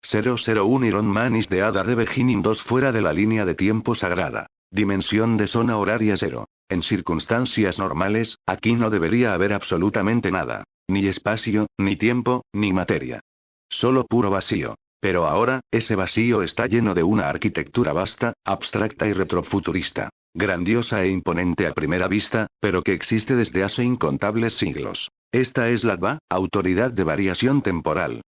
001 Iron Man is the Ada de Beginning 2 fuera de la línea de tiempo sagrada. Dimensión de zona horaria 0. En circunstancias normales, aquí no debería haber absolutamente nada. Ni espacio, ni tiempo, ni materia. Solo puro vacío. Pero ahora, ese vacío está lleno de una arquitectura vasta, abstracta y retrofuturista. Grandiosa e imponente a primera vista, pero que existe desde hace incontables siglos. Esta es la VA, Autoridad de Variación Temporal.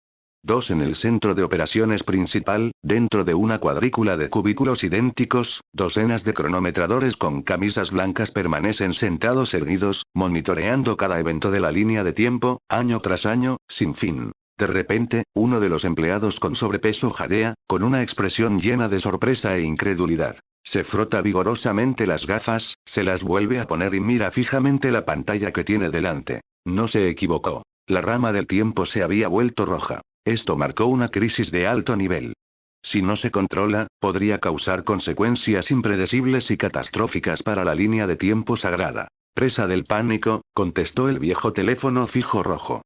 2 en el centro de operaciones principal, dentro de una cuadrícula de cubículos idénticos, docenas de cronometradores con camisas blancas permanecen sentados erguidos, monitoreando cada evento de la línea de tiempo, año tras año, sin fin. De repente, uno de los empleados con sobrepeso jadea, con una expresión llena de sorpresa e incredulidad. Se frota vigorosamente las gafas, se las vuelve a poner y mira fijamente la pantalla que tiene delante. No se equivocó. La rama del tiempo se había vuelto roja. Esto marcó una crisis de alto nivel. Si no se controla, podría causar consecuencias impredecibles y catastróficas para la línea de tiempo sagrada. Presa del pánico, contestó el viejo teléfono fijo rojo.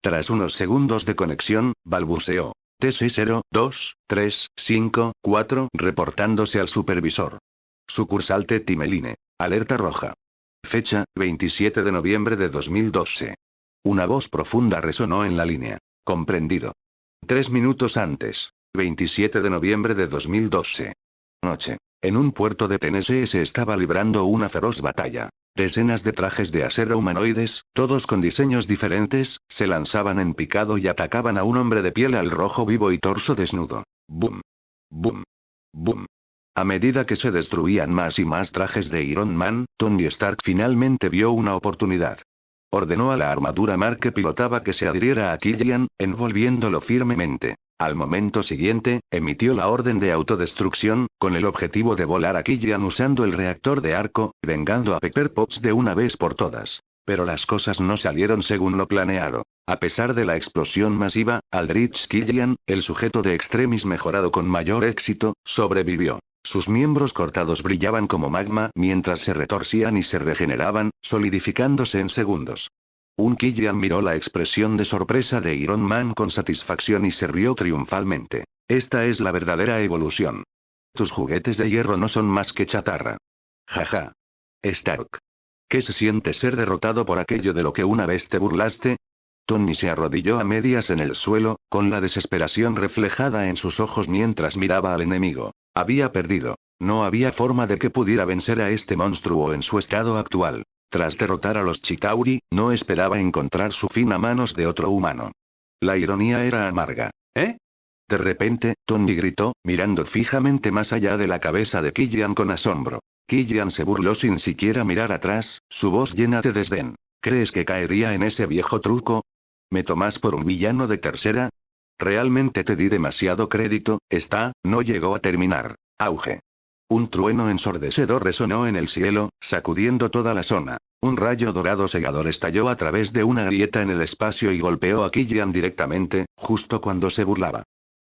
Tras unos segundos de conexión, balbuceó. TC02-354, reportándose al supervisor. Sucursal Timeline. Alerta roja. Fecha, 27 de noviembre de 2012. Una voz profunda resonó en la línea. Comprendido. 3 minutos antes. 27 de noviembre de 2012. Noche. En un puerto de Tennessee se estaba librando una feroz batalla. Decenas de trajes de acero humanoides, todos con diseños diferentes, se lanzaban en picado y atacaban a un hombre de piel al rojo vivo y torso desnudo. Boom. Boom. Boom. A medida que se destruían más y más trajes de Iron Man, Tony Stark finalmente vio una oportunidad. Ordenó a la armadura Mark que pilotaba que se adhiriera a Killian, envolviéndolo firmemente. Al momento siguiente, emitió la orden de autodestrucción, con el objetivo de volar a Killian usando el reactor de arco, vengando a Pepper Potts de una vez por todas. Pero las cosas no salieron según lo planeado. A pesar de la explosión masiva, Aldrich Killian, el sujeto de Extremis mejorado con mayor éxito, sobrevivió. Sus miembros cortados brillaban como magma mientras se retorcían y se regeneraban, solidificándose en segundos. Killian miró la expresión de sorpresa de Iron Man con satisfacción y se rió triunfalmente. Esta es la verdadera evolución. Tus juguetes de hierro no son más que chatarra. Jaja. Stark. ¿Qué se siente ser derrotado por aquello de lo que una vez te burlaste? Tony se arrodilló a medias en el suelo, con la desesperación reflejada en sus ojos mientras miraba al enemigo. Había perdido. No había forma de que pudiera vencer a este monstruo en su estado actual. Tras derrotar a los Chitauri, no esperaba encontrar su fin a manos de otro humano. La ironía era amarga. ¿Eh? De repente, Tony gritó, mirando fijamente más allá de la cabeza de Killian con asombro. Killian se burló sin siquiera mirar atrás, su voz llena de desdén. ¿Crees que caería en ese viejo truco? ¿Me tomas por un villano de tercera? Realmente te di demasiado crédito, no llegó a terminar. Auge. Un trueno ensordecedor resonó en el cielo, sacudiendo toda la zona. Un rayo dorado cegador estalló a través de una grieta en el espacio y golpeó a Killian directamente, justo cuando se burlaba.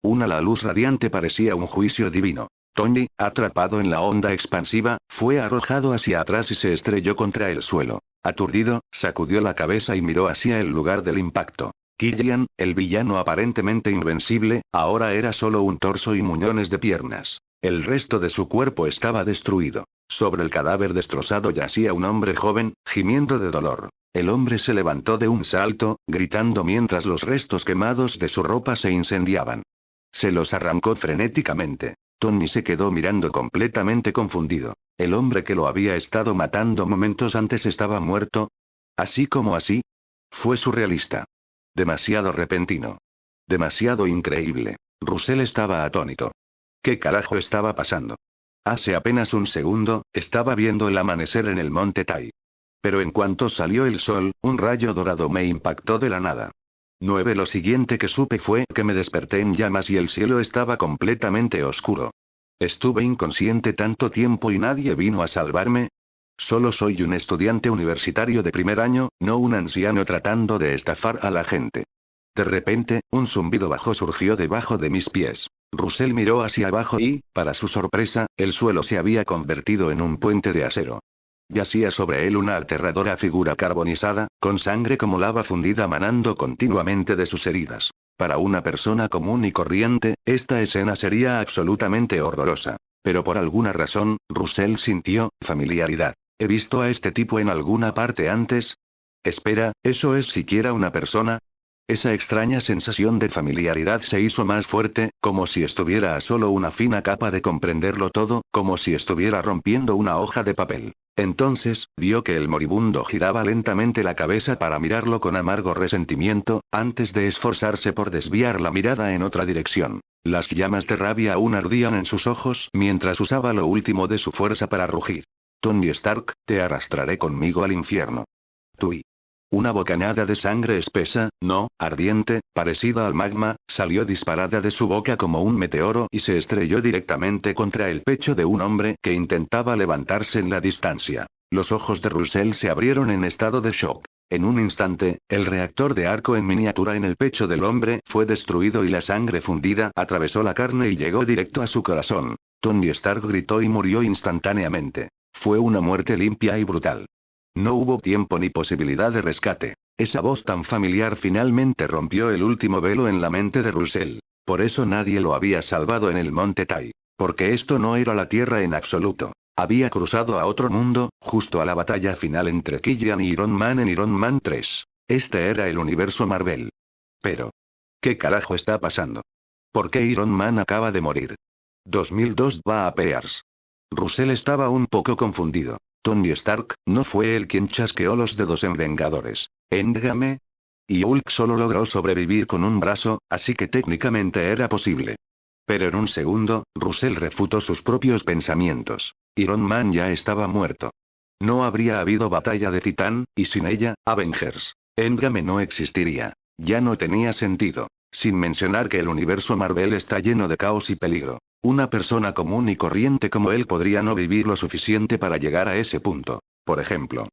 La luz radiante parecía un juicio divino. Tony, atrapado en la onda expansiva, fue arrojado hacia atrás y se estrelló contra el suelo. Aturdido, sacudió la cabeza y miró hacia el lugar del impacto. Killian, el villano aparentemente invencible, ahora era solo un torso y muñones de piernas. El resto de su cuerpo estaba destruido. Sobre el cadáver destrozado yacía un hombre joven, gimiendo de dolor. El hombre se levantó de un salto, gritando mientras los restos quemados de su ropa se incendiaban. Se los arrancó frenéticamente. Tony se quedó mirando completamente confundido. El hombre que lo había estado matando momentos antes estaba muerto. ¿Así como así? Fue surrealista. Demasiado repentino. Demasiado increíble. Russell estaba atónito. ¿Qué carajo estaba pasando? Hace apenas un segundo, estaba viendo el amanecer en el monte Tai. Pero en cuanto salió el sol, un rayo dorado me impactó de la nada. Lo siguiente que supe fue que me desperté en llamas y el cielo estaba completamente oscuro. Estuve inconsciente tanto tiempo y nadie vino a salvarme. Solo soy un estudiante universitario de primer año, no un anciano tratando de estafar a la gente. De repente, un zumbido bajo surgió debajo de mis pies. Russell miró hacia abajo y, para su sorpresa, el suelo se había convertido en un puente de acero. Yacía sobre él una aterradora figura carbonizada, con sangre como lava fundida manando continuamente de sus heridas. Para una persona común y corriente, esta escena sería absolutamente horrorosa. Pero por alguna razón, Russell sintió familiaridad. ¿He visto a este tipo en alguna parte antes? Espera, ¿eso es siquiera una persona? Esa extraña sensación de familiaridad se hizo más fuerte, como si estuviera a solo una fina capa de comprenderlo todo, como si estuviera rompiendo una hoja de papel. Entonces, vio que el moribundo giraba lentamente la cabeza para mirarlo con amargo resentimiento, antes de esforzarse por desviar la mirada en otra dirección. Las llamas de rabia aún ardían en sus ojos mientras usaba lo último de su fuerza para rugir. Tony Stark, te arrastraré conmigo al infierno. Tui. Una bocanada de sangre espesa, no, ardiente, parecida al magma, salió disparada de su boca como un meteoro y se estrelló directamente contra el pecho de un hombre que intentaba levantarse en la distancia. Los ojos de Russell se abrieron en estado de shock. En un instante, el reactor de arco en miniatura en el pecho del hombre fue destruido y la sangre fundida atravesó la carne y llegó directo a su corazón. Tony Stark gritó y murió instantáneamente. Fue una muerte limpia y brutal. No hubo tiempo ni posibilidad de rescate. Esa voz tan familiar finalmente rompió el último velo en la mente de Russell. Por eso nadie lo había salvado en el monte Tai. Porque esto no era la Tierra en absoluto. Había cruzado a otro mundo, justo a la batalla final entre Killian y Iron Man en Iron Man 3. Este era el universo Marvel. Pero, ¿qué carajo está pasando? ¿Por qué Iron Man acaba de morir? 2002 va a Pears. Russell estaba un poco confundido. Tony Stark no fue él quien chasqueó los dedos en Vengadores. Endgame. Y Hulk solo logró sobrevivir con un brazo, así que técnicamente era posible. Pero en un segundo, Russell refutó sus propios pensamientos. Iron Man ya estaba muerto. No habría habido batalla de Titán, y sin ella, Avengers. Endgame no existiría. Ya no tenía sentido. Sin mencionar que el universo Marvel está lleno de caos y peligro. Una persona común y corriente como él podría no vivir lo suficiente para llegar a ese punto. Por ejemplo.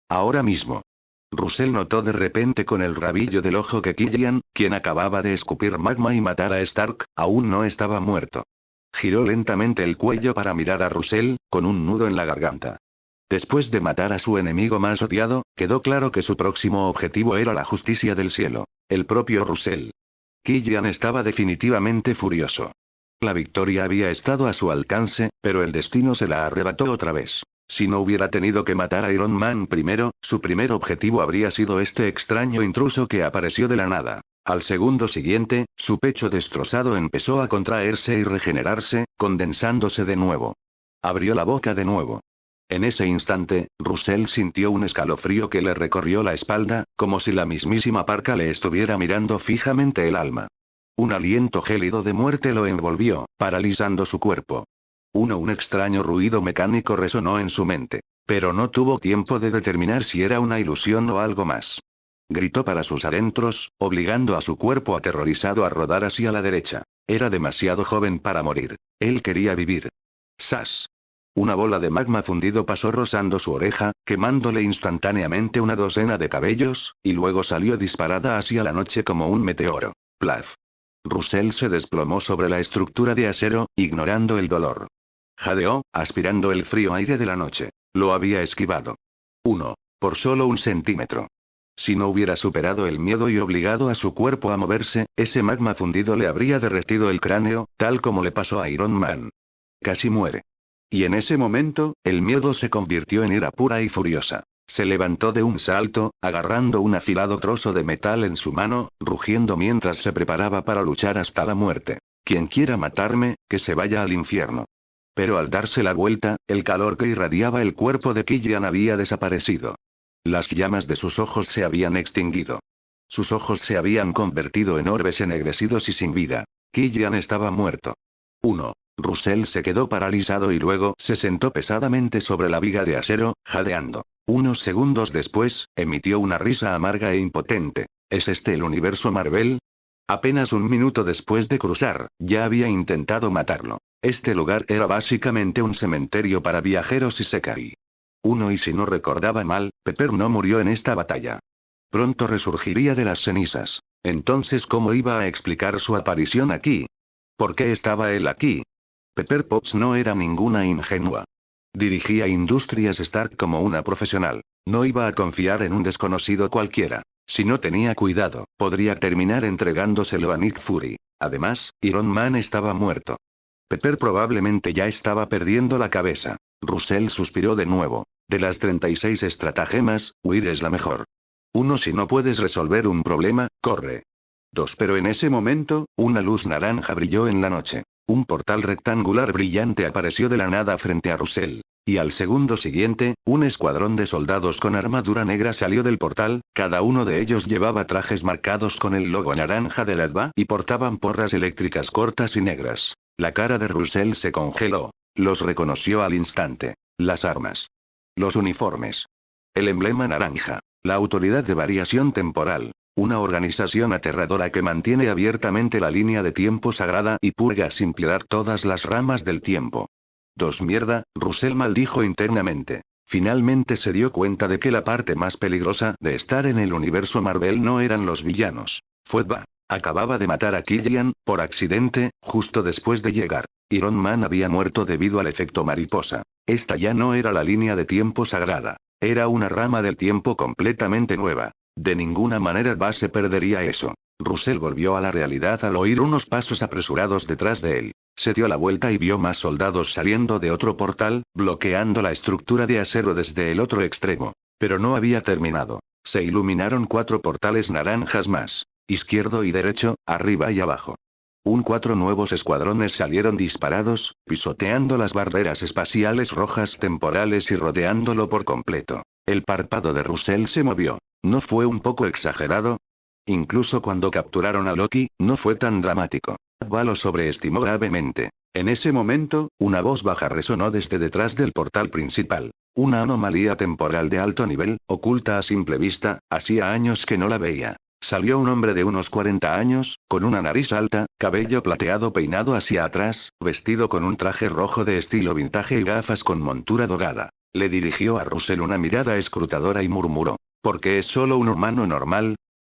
Ahora mismo. Russell notó de repente con el rabillo del ojo que Killian, quien acababa de escupir magma y matar a Stark, aún no estaba muerto. Giró lentamente el cuello para mirar a Russell, con un nudo en la garganta. Después de matar a su enemigo más odiado, quedó claro que su próximo objetivo era la justicia del cielo. El propio Russell. Killian estaba definitivamente furioso. La victoria había estado a su alcance, pero el destino se la arrebató otra vez. Si no hubiera tenido que matar a Iron Man primero, su primer objetivo habría sido este extraño intruso que apareció de la nada. Al segundo siguiente, su pecho destrozado empezó a contraerse y regenerarse, condensándose de nuevo. Abrió la boca de nuevo. En ese instante, Russell sintió un escalofrío que le recorrió la espalda, como si la mismísima parca le estuviera mirando fijamente el alma. Un aliento gélido de muerte lo envolvió, paralizando su cuerpo. Un extraño ruido mecánico resonó en su mente. Pero no tuvo tiempo de determinar si era una ilusión o algo más. Gritó para sus adentros, obligando a su cuerpo aterrorizado a rodar hacia la derecha. Era demasiado joven para morir. Él quería vivir. ¡Sas! Una bola de magma fundido pasó rozando su oreja, quemándole instantáneamente una docena de cabellos, y luego salió disparada hacia la noche como un meteoro. Plaf. Russell se desplomó sobre la estructura de acero, ignorando el dolor. Jadeó, aspirando el frío aire de la noche. Lo había esquivado. Por solo 1 centímetro. Si no hubiera superado el miedo y obligado a su cuerpo a moverse, ese magma fundido le habría derretido el cráneo, tal como le pasó a Iron Man. Casi muere. Y en ese momento, el miedo se convirtió en ira pura y furiosa. Se levantó de un salto, agarrando un afilado trozo de metal en su mano, rugiendo mientras se preparaba para luchar hasta la muerte. Quien quiera matarme, que se vaya al infierno. Pero al darse la vuelta, el calor que irradiaba el cuerpo de Killian había desaparecido. Las llamas de sus ojos se habían extinguido. Sus ojos se habían convertido en orbes ennegrecidos y sin vida. Killian estaba muerto. Russell se quedó paralizado y luego se sentó pesadamente sobre la viga de acero, jadeando. Unos segundos después, emitió una risa amarga e impotente. ¿Es este el universo Marvel? Apenas 1 minuto después de cruzar, ya había intentado matarlo. Este lugar era básicamente un cementerio para viajeros y se caí. Y si no recordaba mal, Pepper no murió en esta batalla. Pronto resurgiría de las cenizas. Entonces, ¿cómo iba a explicar su aparición aquí? ¿Por qué estaba él aquí? Pepper Potts no era ninguna ingenua. Dirigía Industrias Stark como una profesional. No iba a confiar en un desconocido cualquiera. Si no tenía cuidado, podría terminar entregándoselo a Nick Fury. Además, Iron Man estaba muerto. Pepper probablemente ya estaba perdiendo la cabeza. Russell suspiró de nuevo. De las 36 estratagemas, huir es la mejor. 1. Si no puedes resolver un problema, corre. 2. Pero en ese momento, una luz naranja brilló en la noche. Un portal rectangular brillante apareció de la nada frente a Russell. Y al segundo siguiente, un escuadrón de soldados con armadura negra salió del portal, cada uno de ellos llevaba trajes marcados con el logo naranja de la ADVA y portaban porras eléctricas cortas y negras. La cara de Russell se congeló. Los reconoció al instante. Las armas. Los uniformes. El emblema naranja. La Autoridad de Variación Temporal. Una organización aterradora que mantiene abiertamente la línea de tiempo sagrada y purga sin piedad todas las ramas del tiempo. Mierda, Russell maldijo internamente. Finalmente se dio cuenta de que la parte más peligrosa de estar en el universo Marvel no eran los villanos. Fue ADVA. Acababa de matar a Killian, por accidente, justo después de llegar. Iron Man había muerto debido al efecto mariposa. Esta ya no era la línea de tiempo sagrada. Era una rama del tiempo completamente nueva. De ninguna manera ADVA se perdería eso. Russell volvió a la realidad al oír unos pasos apresurados detrás de él. Se dio la vuelta y vio más soldados saliendo de otro portal, bloqueando la estructura de acero desde el otro extremo. Pero no había terminado. Se iluminaron 4 portales naranjas más. Izquierdo y derecho, arriba y abajo. 4 nuevos escuadrones salieron disparados, pisoteando las barreras espaciales rojas temporales y rodeándolo por completo. El párpado de Russell se movió. ¿No fue un poco exagerado? Incluso cuando capturaron a Loki, no fue tan dramático. ADVA lo sobreestimó gravemente. En ese momento, una voz baja resonó desde detrás del portal principal. Una anomalía temporal de alto nivel, oculta a simple vista, hacía años que no la veía. Salió un hombre de unos 40 años, con una nariz alta, cabello plateado peinado hacia atrás, vestido con un traje rojo de estilo vintage y gafas con montura dorada. Le dirigió a Russell una mirada escrutadora y murmuró: ¿por qué es solo un humano normal?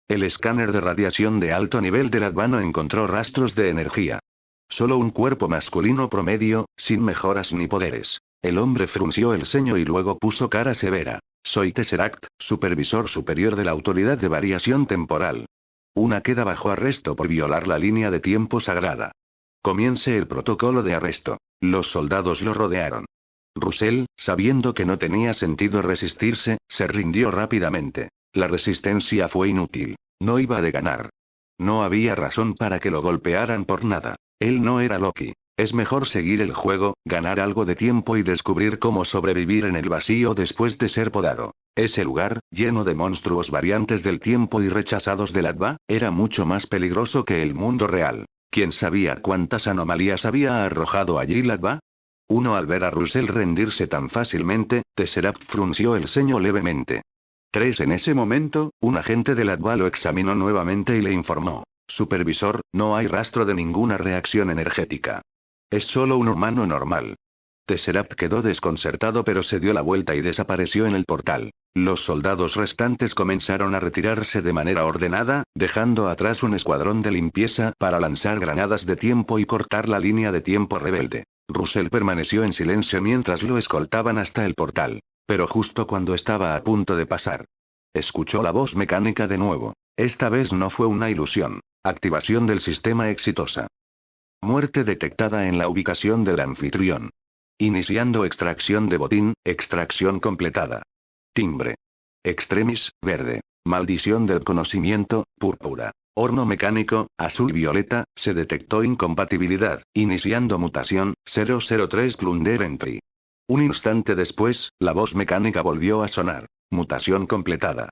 El escáner de radiación de alto nivel del ADVA no encontró rastros de energía. Solo un cuerpo masculino promedio, sin mejoras ni poderes. El hombre frunció el ceño y luego puso cara severa. Soy Tesseract, supervisor superior de la Autoridad de Variación Temporal. Queda bajo arresto por violar la línea de tiempo sagrada. Comience el protocolo de arresto. Los soldados lo rodearon. Russell, sabiendo que no tenía sentido resistirse, se rindió rápidamente. La resistencia fue inútil. No iba de ganar. No había razón para que lo golpearan por nada. Él no era Loki. Es mejor seguir el juego, ganar algo de tiempo y descubrir cómo sobrevivir en el vacío después de ser podado. Ese lugar, lleno de monstruos variantes del tiempo y rechazados del ADVA, era mucho más peligroso que el mundo real. ¿Quién sabía cuántas anomalías había arrojado allí la ADVA? Al ver a Russell rendirse tan fácilmente, Tesseract frunció el ceño levemente. 3. En ese momento, un agente del ADVA lo examinó nuevamente y le informó: supervisor, no hay rastro de ninguna reacción energética. Es solo un humano normal. Tesseract quedó desconcertado pero se dio la vuelta y desapareció en el portal. Los soldados restantes comenzaron a retirarse de manera ordenada, dejando atrás un escuadrón de limpieza para lanzar granadas de tiempo y cortar la línea de tiempo rebelde. Russell permaneció en silencio mientras lo escoltaban hasta el portal. Pero justo cuando estaba a punto de pasar, escuchó la voz mecánica de nuevo. Esta vez no fue una ilusión. Activación del sistema exitosa. Muerte detectada en la ubicación del anfitrión. Iniciando extracción de botín, extracción completada. Timbre. Extremis, verde. Maldición del conocimiento, púrpura. Horno mecánico, azul-violeta, se detectó incompatibilidad. Iniciando mutación, 003 Plunder Entry. Un instante después, la voz mecánica volvió a sonar. Mutación completada.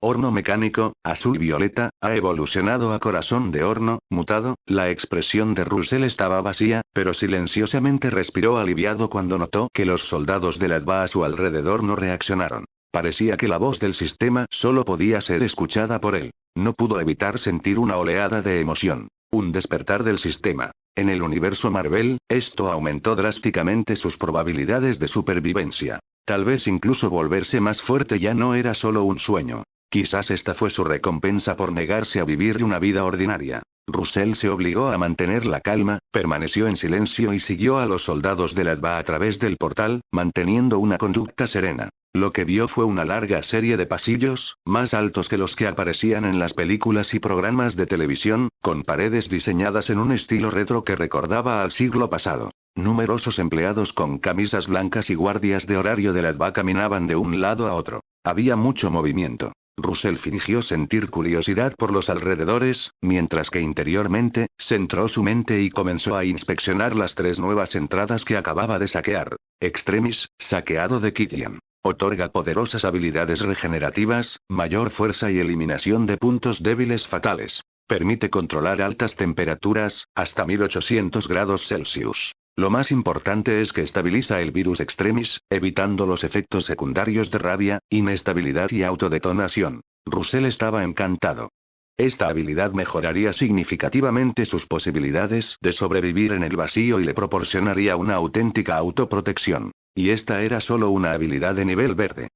Horno mecánico, azul-violeta, ha evolucionado a corazón de horno, mutado. La expresión de Russell estaba vacía, pero silenciosamente respiró aliviado cuando notó que los soldados del ADVA a su alrededor no reaccionaron. Parecía que la voz del sistema solo podía ser escuchada por él. No pudo evitar sentir una oleada de emoción. Un despertar del sistema. En el universo Marvel, esto aumentó drásticamente sus probabilidades de supervivencia. Tal vez incluso volverse más fuerte ya no era solo un sueño. Quizás esta fue su recompensa por negarse a vivir una vida ordinaria. Russell se obligó a mantener la calma, permaneció en silencio y siguió a los soldados de Latva a través del portal, manteniendo una conducta serena. Lo que vio fue una larga serie de pasillos, más altos que los que aparecían en las películas y programas de televisión, con paredes diseñadas en un estilo retro que recordaba al siglo pasado. Numerosos empleados con camisas blancas y guardias de horario de Latva caminaban de un lado a otro. Había mucho movimiento. Russell fingió sentir curiosidad por los alrededores, mientras que interiormente, centró su mente y comenzó a inspeccionar las 3 nuevas entradas que acababa de saquear. Extremis, saqueado de Killian. Otorga poderosas habilidades regenerativas, mayor fuerza y eliminación de puntos débiles fatales. Permite controlar altas temperaturas, hasta 1800 grados Celsius. Lo más importante es que estabiliza el virus Extremis, evitando los efectos secundarios de rabia, inestabilidad y autodetonación. Russell estaba encantado. Esta habilidad mejoraría significativamente sus posibilidades de sobrevivir en el vacío y le proporcionaría una auténtica autoprotección. Y esta era solo una habilidad de nivel verde.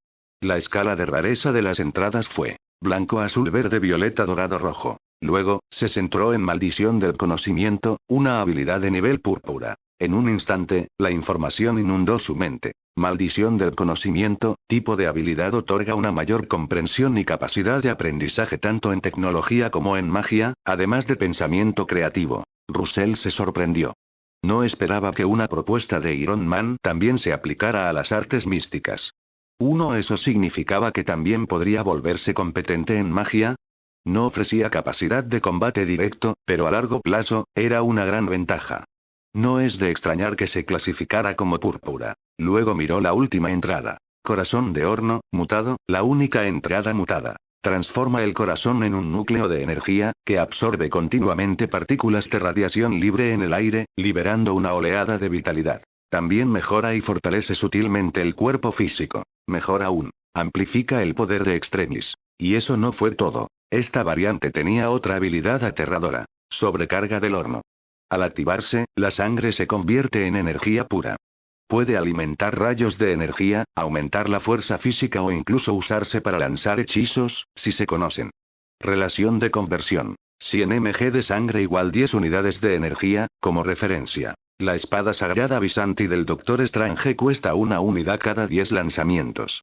La escala de rareza de las entradas fue blanco, azul, verde, violeta, dorado, rojo. Luego, se centró en maldición del conocimiento, una habilidad de nivel púrpura. En un instante, la información inundó su mente. Maldición del conocimiento, tipo de habilidad otorga una mayor comprensión y capacidad de aprendizaje tanto en tecnología como en magia, además de pensamiento creativo. Russell se sorprendió. No esperaba que una propuesta de Iron Man también se aplicara a las artes místicas. ¿Eso significaba que también podría volverse competente en magia? No ofrecía capacidad de combate directo, pero a largo plazo, era una gran ventaja. No es de extrañar que se clasificara como púrpura. Luego miró la última entrada. Corazón de horno, mutado, la única entrada mutada. Transforma el corazón en un núcleo de energía, que absorbe continuamente partículas de radiación libre en el aire, liberando una oleada de vitalidad. También mejora y fortalece sutilmente el cuerpo físico. Mejor aún, amplifica el poder de Extremis. Y eso no fue todo. Esta variante tenía otra habilidad aterradora. Sobrecarga del horno. Al activarse, la sangre se convierte en energía pura. Puede alimentar rayos de energía, aumentar la fuerza física o incluso usarse para lanzar hechizos, si se conocen. Relación de conversión. 100 mg de sangre igual 10 unidades de energía, como referencia. La espada sagrada Byzanti del Doctor Strange cuesta una unidad cada 10 lanzamientos.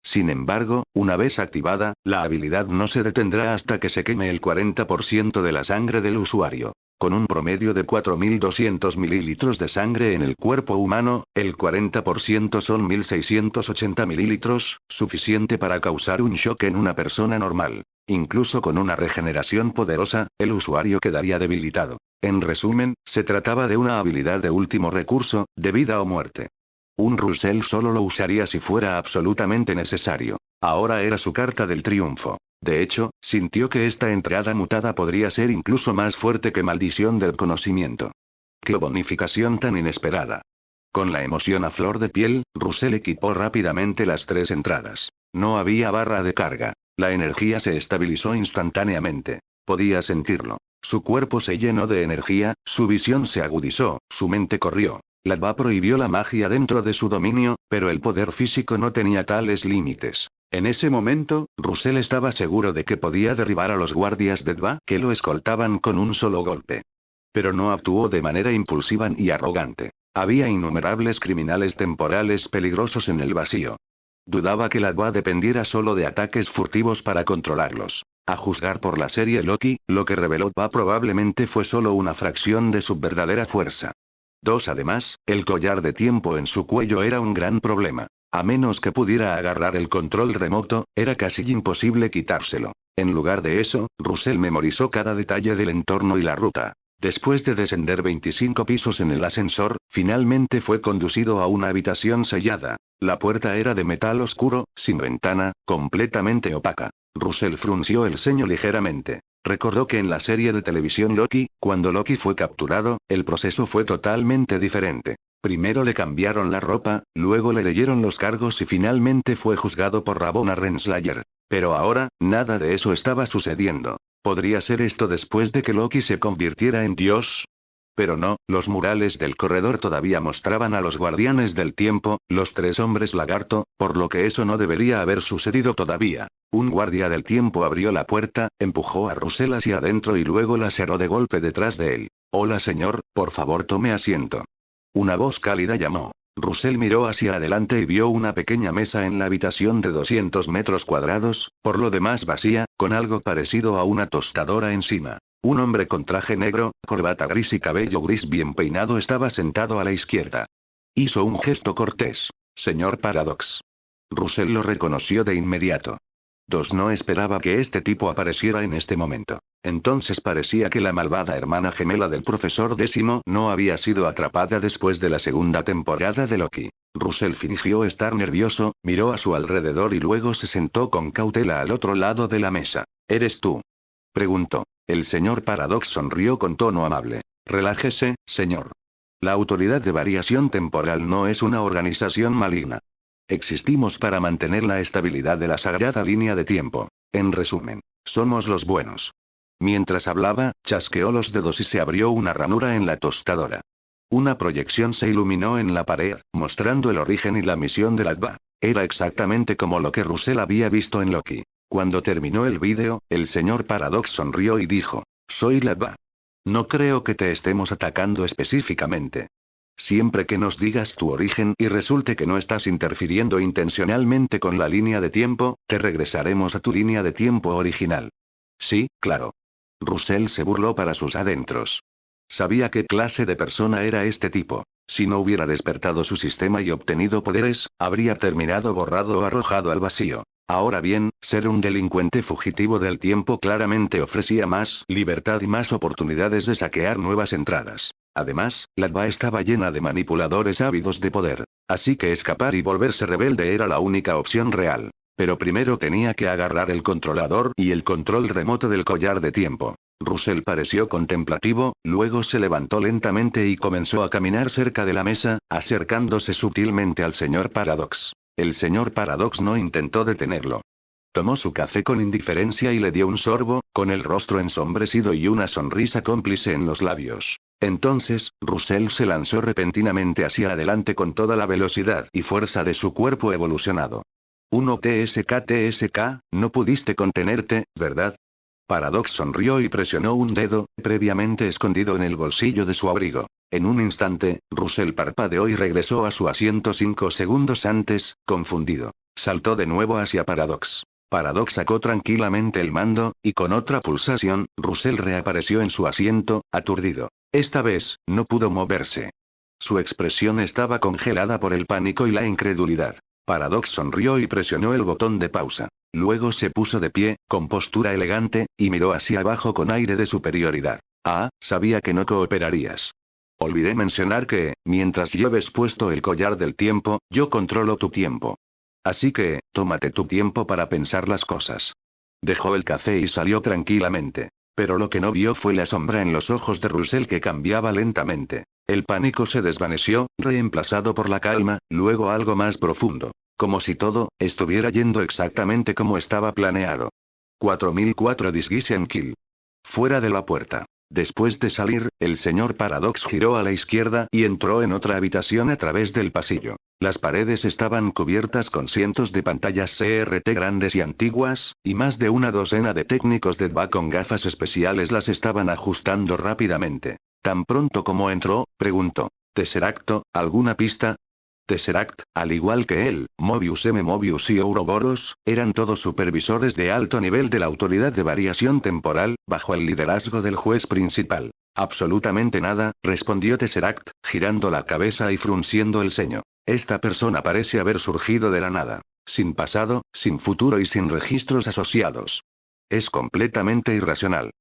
Sin embargo, una vez activada, la habilidad no se detendrá hasta que se queme el 40% de la sangre del usuario. Con un promedio de 4.200 mililitros de sangre en el cuerpo humano, el 40% son 1.680 mililitros, suficiente para causar un shock en una persona normal. Incluso con una regeneración poderosa, el usuario quedaría debilitado. En resumen, se trataba de una habilidad de último recurso, de vida o muerte. Russell solo lo usaría si fuera absolutamente necesario. Ahora era su carta del triunfo. De hecho, sintió que esta entrada mutada podría ser incluso más fuerte que maldición del conocimiento. ¡Qué bonificación tan inesperada! Con la emoción a flor de piel, Russell equipó rápidamente las 3 entradas. No había barra de carga. La energía se estabilizó instantáneamente. Podía sentirlo. Su cuerpo se llenó de energía, su visión se agudizó, su mente corrió. Latva prohibió la magia dentro de su dominio, pero el poder físico no tenía tales límites. En ese momento, Russell estaba seguro de que podía derribar a los guardias de Latva que lo escoltaban con un solo golpe. Pero no actuó de manera impulsiva ni arrogante. Había innumerables criminales temporales peligrosos en el vacío. Dudaba que Latva dependiera solo de ataques furtivos para controlarlos. A juzgar por la serie Loki, lo que reveló Latva probablemente fue solo una fracción de su verdadera fuerza. Además, el collar de tiempo en su cuello era un gran problema. A menos que pudiera agarrar el control remoto, era casi imposible quitárselo. En lugar de eso, Russell memorizó cada detalle del entorno y la ruta. Después de descender 25 pisos en el ascensor, finalmente fue conducido a una habitación sellada. La puerta era de metal oscuro, sin ventana, completamente opaca. Russell frunció el ceño ligeramente. Recordó que en la serie de televisión Loki, cuando Loki fue capturado, el proceso fue totalmente diferente. Primero le cambiaron la ropa, luego le leyeron los cargos y finalmente fue juzgado por Ravonna Renslayer. Pero ahora, nada de eso estaba sucediendo. ¿Podría ser esto después de que Loki se convirtiera en Dios? Pero no, los murales del corredor todavía mostraban a los guardianes del tiempo, los 3 hombres lagarto, por lo que eso no debería haber sucedido todavía. Un guardia del tiempo abrió la puerta, empujó a Russell hacia adentro y luego la cerró de golpe detrás de él. Hola señor, por favor tome asiento. Una voz cálida llamó. Russell miró hacia adelante y vio una pequeña mesa en la habitación de 200 metros cuadrados, por lo demás vacía, con algo parecido a una tostadora encima. Un hombre con traje negro, corbata gris y cabello gris bien peinado estaba sentado a la izquierda. Hizo un gesto cortés. Señor Paradox. Russell lo reconoció de inmediato. No esperaba que este tipo apareciera en este momento. Entonces parecía que la malvada hermana gemela del profesor Décimo no había sido atrapada después de la segunda temporada de Loki. Russell fingió estar nervioso, miró a su alrededor y luego se sentó con cautela al otro lado de la mesa. ¿Eres tú?, preguntó. El señor Paradox sonrió con tono amable. Relájese, señor. La Autoridad de Variación Temporal no es una organización maligna. Existimos para mantener la estabilidad de la sagrada línea de tiempo. En resumen, somos los buenos. Mientras hablaba, chasqueó los dedos y se abrió una ranura en la tostadora. Una proyección se iluminó en la pared, mostrando el origen y la misión del ADVA. Era exactamente como lo que Russell había visto en Loki. Cuando terminó el vídeo, el señor Paradox sonrió y dijo, soy la ADVA. No creo que te estemos atacando específicamente. Siempre que nos digas tu origen y resulte que no estás interfiriendo intencionalmente con la línea de tiempo, te regresaremos a tu línea de tiempo original. Sí, claro. Russell se burló para sus adentros. Sabía qué clase de persona era este tipo. Si no hubiera despertado su sistema y obtenido poderes, habría terminado borrado o arrojado al vacío. Ahora bien, ser un delincuente fugitivo del tiempo claramente ofrecía más libertad y más oportunidades de saquear nuevas entradas. Además, la ADVA estaba llena de manipuladores ávidos de poder. Así que escapar y volverse rebelde era la única opción real. Pero primero tenía que agarrar el controlador y el control remoto del collar de tiempo. Russell pareció contemplativo, luego se levantó lentamente y comenzó a caminar cerca de la mesa, acercándose sutilmente al señor Paradox. El señor Paradox no intentó detenerlo. Tomó su café con indiferencia y le dio un sorbo, con el rostro ensombrecido y una sonrisa cómplice en los labios. Entonces, Russell se lanzó repentinamente hacia adelante con toda la velocidad y fuerza de su cuerpo evolucionado. TSK, no pudiste contenerte, ¿verdad? Paradox sonrió y presionó un dedo, previamente escondido en el bolsillo de su abrigo. En un instante, Russell parpadeó y regresó a su asiento 5 segundos antes, confundido. Saltó de nuevo hacia Paradox. Paradox sacó tranquilamente el mando, y con otra pulsación, Russell reapareció en su asiento, aturdido. Esta vez, no pudo moverse. Su expresión estaba congelada por el pánico y la incredulidad. Paradox sonrió y presionó el botón de pausa. Luego se puso de pie, con postura elegante, y miró hacia abajo con aire de superioridad. Ah, sabía que no cooperarías. Olvidé mencionar que, mientras lleves puesto el collar del tiempo, yo controlo tu tiempo. Así que, tómate tu tiempo para pensar las cosas. Dejó el café y salió tranquilamente. Pero lo que no vio fue la sombra en los ojos de Russell que cambiaba lentamente. El pánico se desvaneció, reemplazado por la calma, luego algo más profundo. Como si todo estuviera yendo exactamente como estaba planeado. 4004 Disguise Kill. Fuera de la puerta. Después de salir, el señor Paradox giró a la izquierda y entró en otra habitación a través del pasillo. Las paredes estaban cubiertas con cientos de pantallas CRT grandes y antiguas, y más de una docena de técnicos de ADVA con gafas especiales las estaban ajustando rápidamente. Tan pronto como entró, preguntó. ¿Tesseracto, alguna pista? Tesseract, al igual que él, Mobius Mobius y Ouroboros, eran todos supervisores de alto nivel de la Autoridad de Variación Temporal, bajo el liderazgo del juez principal. Absolutamente nada, respondió Tesseract, girando la cabeza y frunciendo el ceño. Esta persona parece haber surgido de la nada. Sin pasado, sin futuro y sin registros asociados. Es completamente irracional.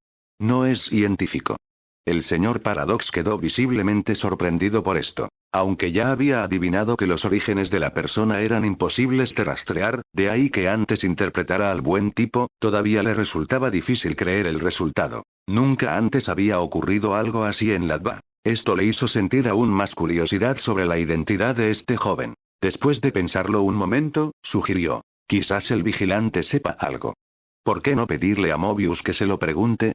No es científico. El señor Paradox quedó visiblemente sorprendido por esto. Aunque ya había adivinado que los orígenes de la persona eran imposibles de rastrear, de ahí que antes interpretara al buen tipo, todavía le resultaba difícil creer el resultado. Nunca antes había ocurrido algo así en la ADVA. Esto le hizo sentir aún más curiosidad sobre la identidad de este joven. Después de pensarlo un momento, sugirió. Quizás el vigilante sepa algo. ¿Por qué no pedirle a Mobius que se lo pregunte?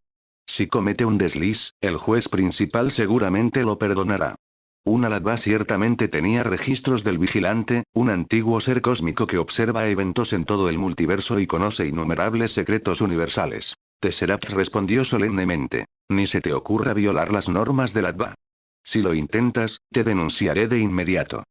Si comete un desliz, el juez principal seguramente lo perdonará. Una Latva ciertamente tenía registros del Vigilante, un antiguo ser cósmico que observa eventos en todo el multiverso y conoce innumerables secretos universales. Tesseract respondió solemnemente. Ni se te ocurra violar las normas de Latva. Si lo intentas, te denunciaré de inmediato.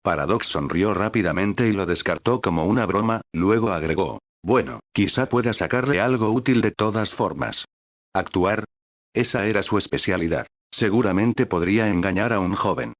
Paradox sonrió rápidamente y lo descartó como una broma, luego agregó. Bueno, quizá pueda sacarle algo útil de todas formas. ¿Actuar? Esa era su especialidad. Seguramente podría engañar a un joven.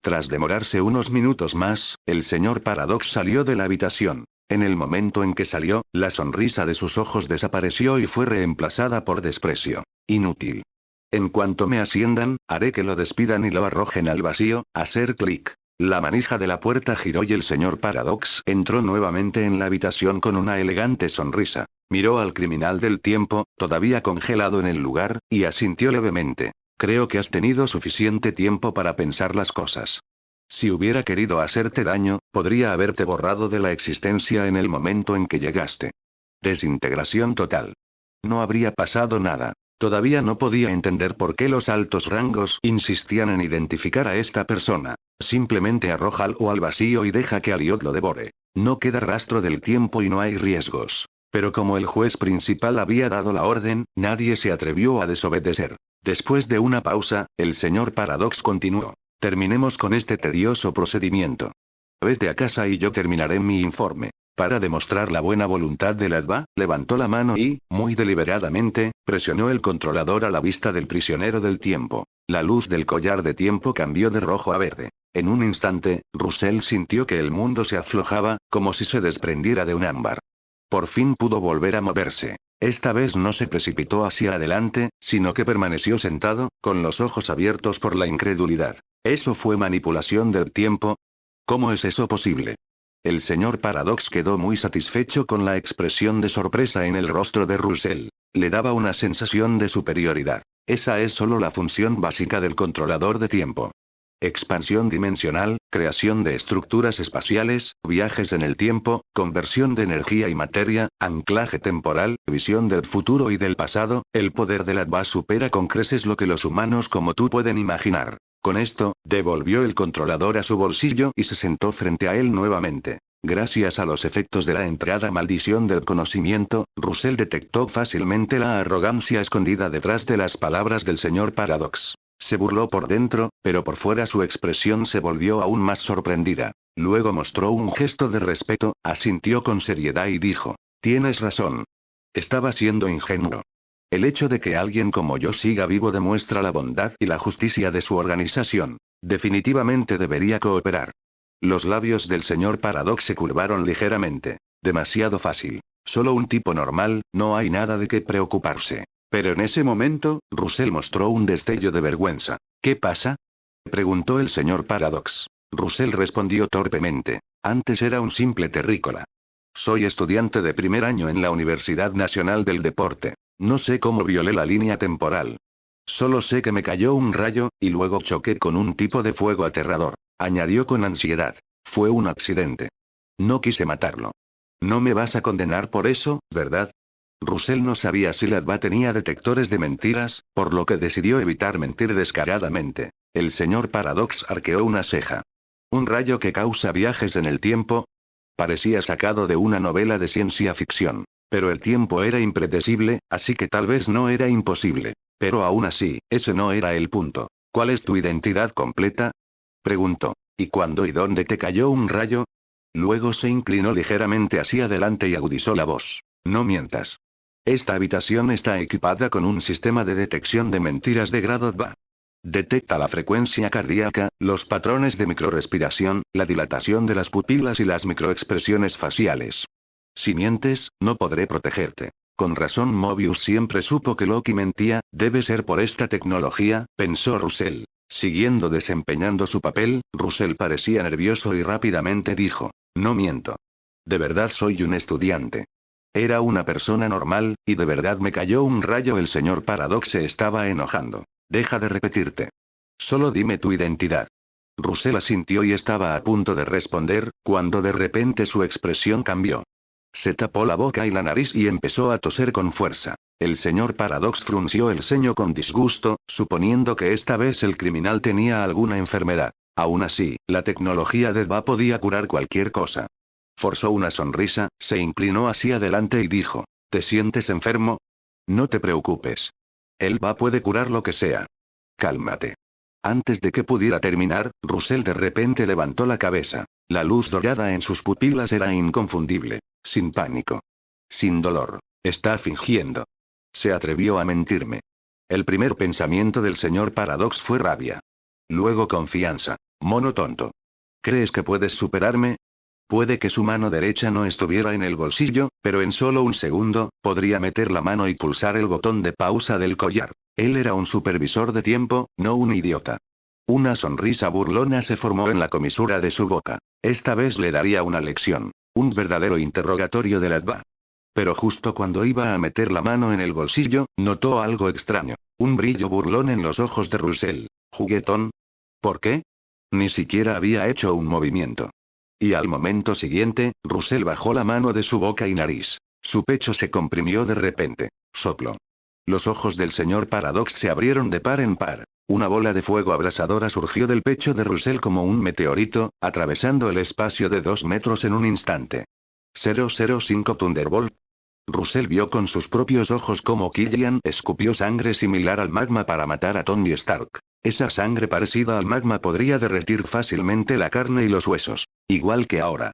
Tras demorarse unos minutos más, el señor Paradox salió de la habitación. En el momento en que salió, la sonrisa de sus ojos desapareció y fue reemplazada por desprecio. Inútil. En cuanto me asciendan, haré que lo despidan y lo arrojen al vacío. Hacer clic. La manija de la puerta giró y el señor Paradox entró nuevamente en la habitación con una elegante sonrisa. Miró al criminal del tiempo, todavía congelado en el lugar, y asintió levemente. Creo que has tenido suficiente tiempo para pensar las cosas. Si hubiera querido hacerte daño, podría haberte borrado de la existencia en el momento en que llegaste. Desintegración total. No habría pasado nada. Todavía no podía entender por qué los altos rangos insistían en identificar a esta persona. Simplemente arrójalo al vacío y deja que Aliot lo devore. No queda rastro del tiempo y no hay riesgos. Pero como el juez principal había dado la orden, nadie se atrevió a desobedecer. Después de una pausa, el señor Paradox continuó. Terminemos con este tedioso procedimiento. Vete a casa y yo terminaré mi informe. Para demostrar la buena voluntad de Latva, levantó la mano y, muy deliberadamente, presionó el controlador a la vista del prisionero del tiempo. La luz del collar de tiempo cambió de rojo a verde. En un instante, Russell sintió que el mundo se aflojaba, como si se desprendiera de un ámbar. Por fin pudo volver a moverse. Esta vez no se precipitó hacia adelante, sino que permaneció sentado, con los ojos abiertos por la incredulidad. ¿Eso fue manipulación del tiempo? ¿Cómo es eso posible? El señor Paradox quedó muy satisfecho con la expresión de sorpresa en el rostro de Russell. Le daba una sensación de superioridad. Esa es solo la función básica del controlador de tiempo. Expansión dimensional, creación de estructuras espaciales, viajes en el tiempo, conversión de energía y materia, anclaje temporal, visión del futuro y del pasado. El poder de Latva supera con creces lo que los humanos como tú pueden imaginar. Con esto, devolvió el controlador a su bolsillo y se sentó frente a él nuevamente. Gracias a los efectos de la entrada maldición del conocimiento, Russell detectó fácilmente la arrogancia escondida detrás de las palabras del señor Paradox. Se burló por dentro, pero por fuera su expresión se volvió aún más sorprendida. Luego mostró un gesto de respeto, asintió con seriedad y dijo: tienes razón. Estaba siendo ingenuo. El hecho de que alguien como yo siga vivo demuestra la bondad y la justicia de su organización. Definitivamente debería cooperar. Los labios del señor Paradox se curvaron ligeramente. Demasiado fácil. Solo un tipo normal, no hay nada de qué preocuparse. Pero en ese momento, Russell mostró un destello de vergüenza. ¿Qué pasa?, preguntó el señor Paradox. Russell respondió torpemente. Antes era un simple terrícola. Soy estudiante de primer año en la Universidad Nacional del Deporte. No sé cómo violé la línea temporal. Solo sé que me cayó un rayo, y luego choqué con un tipo de fuego aterrador. Añadió con ansiedad. Fue un accidente. No quise matarlo. No me vas a condenar por eso, ¿verdad? Russell no sabía si Latva tenía detectores de mentiras, por lo que decidió evitar mentir descaradamente. El señor Paradox arqueó una ceja. ¿Un rayo que causa viajes en el tiempo? Parecía sacado de una novela de ciencia ficción. Pero el tiempo era impredecible, así que tal vez no era imposible. Pero aún así, ese no era el punto. ¿Cuál es tu identidad completa?, preguntó. ¿Y cuándo y dónde te cayó un rayo? Luego se inclinó ligeramente hacia adelante y agudizó la voz. No mientas. Esta habitación está equipada con un sistema de detección de mentiras de grado DVA. Detecta la frecuencia cardíaca, los patrones de microrespiración, la dilatación de las pupilas y las microexpresiones faciales. Si mientes, no podré protegerte. Con razón Mobius siempre supo que Loki mentía, debe ser por esta tecnología, pensó Russell. Siguiendo desempeñando su papel, Russell parecía nervioso y rápidamente dijo: no miento. De verdad soy un estudiante. Era una persona normal, y de verdad me cayó un rayo. El señor Paradox se estaba enojando. Deja de repetirte. Solo dime tu identidad. Russell asintió y estaba a punto de responder, cuando de repente su expresión cambió. Se tapó la boca y la nariz y empezó a toser con fuerza. El señor Paradox frunció el ceño con disgusto, suponiendo que esta vez el criminal tenía alguna enfermedad. Aún así, la tecnología de DBA podía curar cualquier cosa. Forzó una sonrisa, se inclinó hacia adelante y dijo: ¿Te sientes enfermo? No te preocupes. El DBA puede curar lo que sea. Cálmate. Antes de que pudiera terminar, Russell de repente levantó la cabeza. La luz dorada en sus pupilas era inconfundible. Sin pánico. Sin dolor. Está fingiendo. Se atrevió a mentirme. El primer pensamiento del señor Paradox fue rabia. Luego confianza. Mono tonto. ¿Crees que puedes superarme? Puede que su mano derecha no estuviera en el bolsillo, pero en solo un segundo, podría meter la mano y pulsar el botón de pausa del collar. Él era un supervisor de tiempo, no un idiota. Una sonrisa burlona se formó en la comisura de su boca. Esta vez le daría una lección. Un verdadero interrogatorio de la DBA. Pero justo cuando iba a meter la mano en el bolsillo, notó algo extraño. Un brillo burlón en los ojos de Russell. ¿Juguetón? ¿Por qué? Ni siquiera había hecho un movimiento. Y al momento siguiente, Russell bajó la mano de su boca y nariz. Su pecho se comprimió de repente. Sopló. Los ojos del señor Paradox se abrieron de par en par. Una bola de fuego abrasadora surgió del pecho de Russell como un meteorito, atravesando el espacio de 2 metros en un instante. 005 Thunderbolt. Russell vio con sus propios ojos cómo Killian escupió sangre similar al magma para matar a Tony Stark. Esa sangre parecida al magma podría derretir fácilmente la carne y los huesos. Igual que ahora.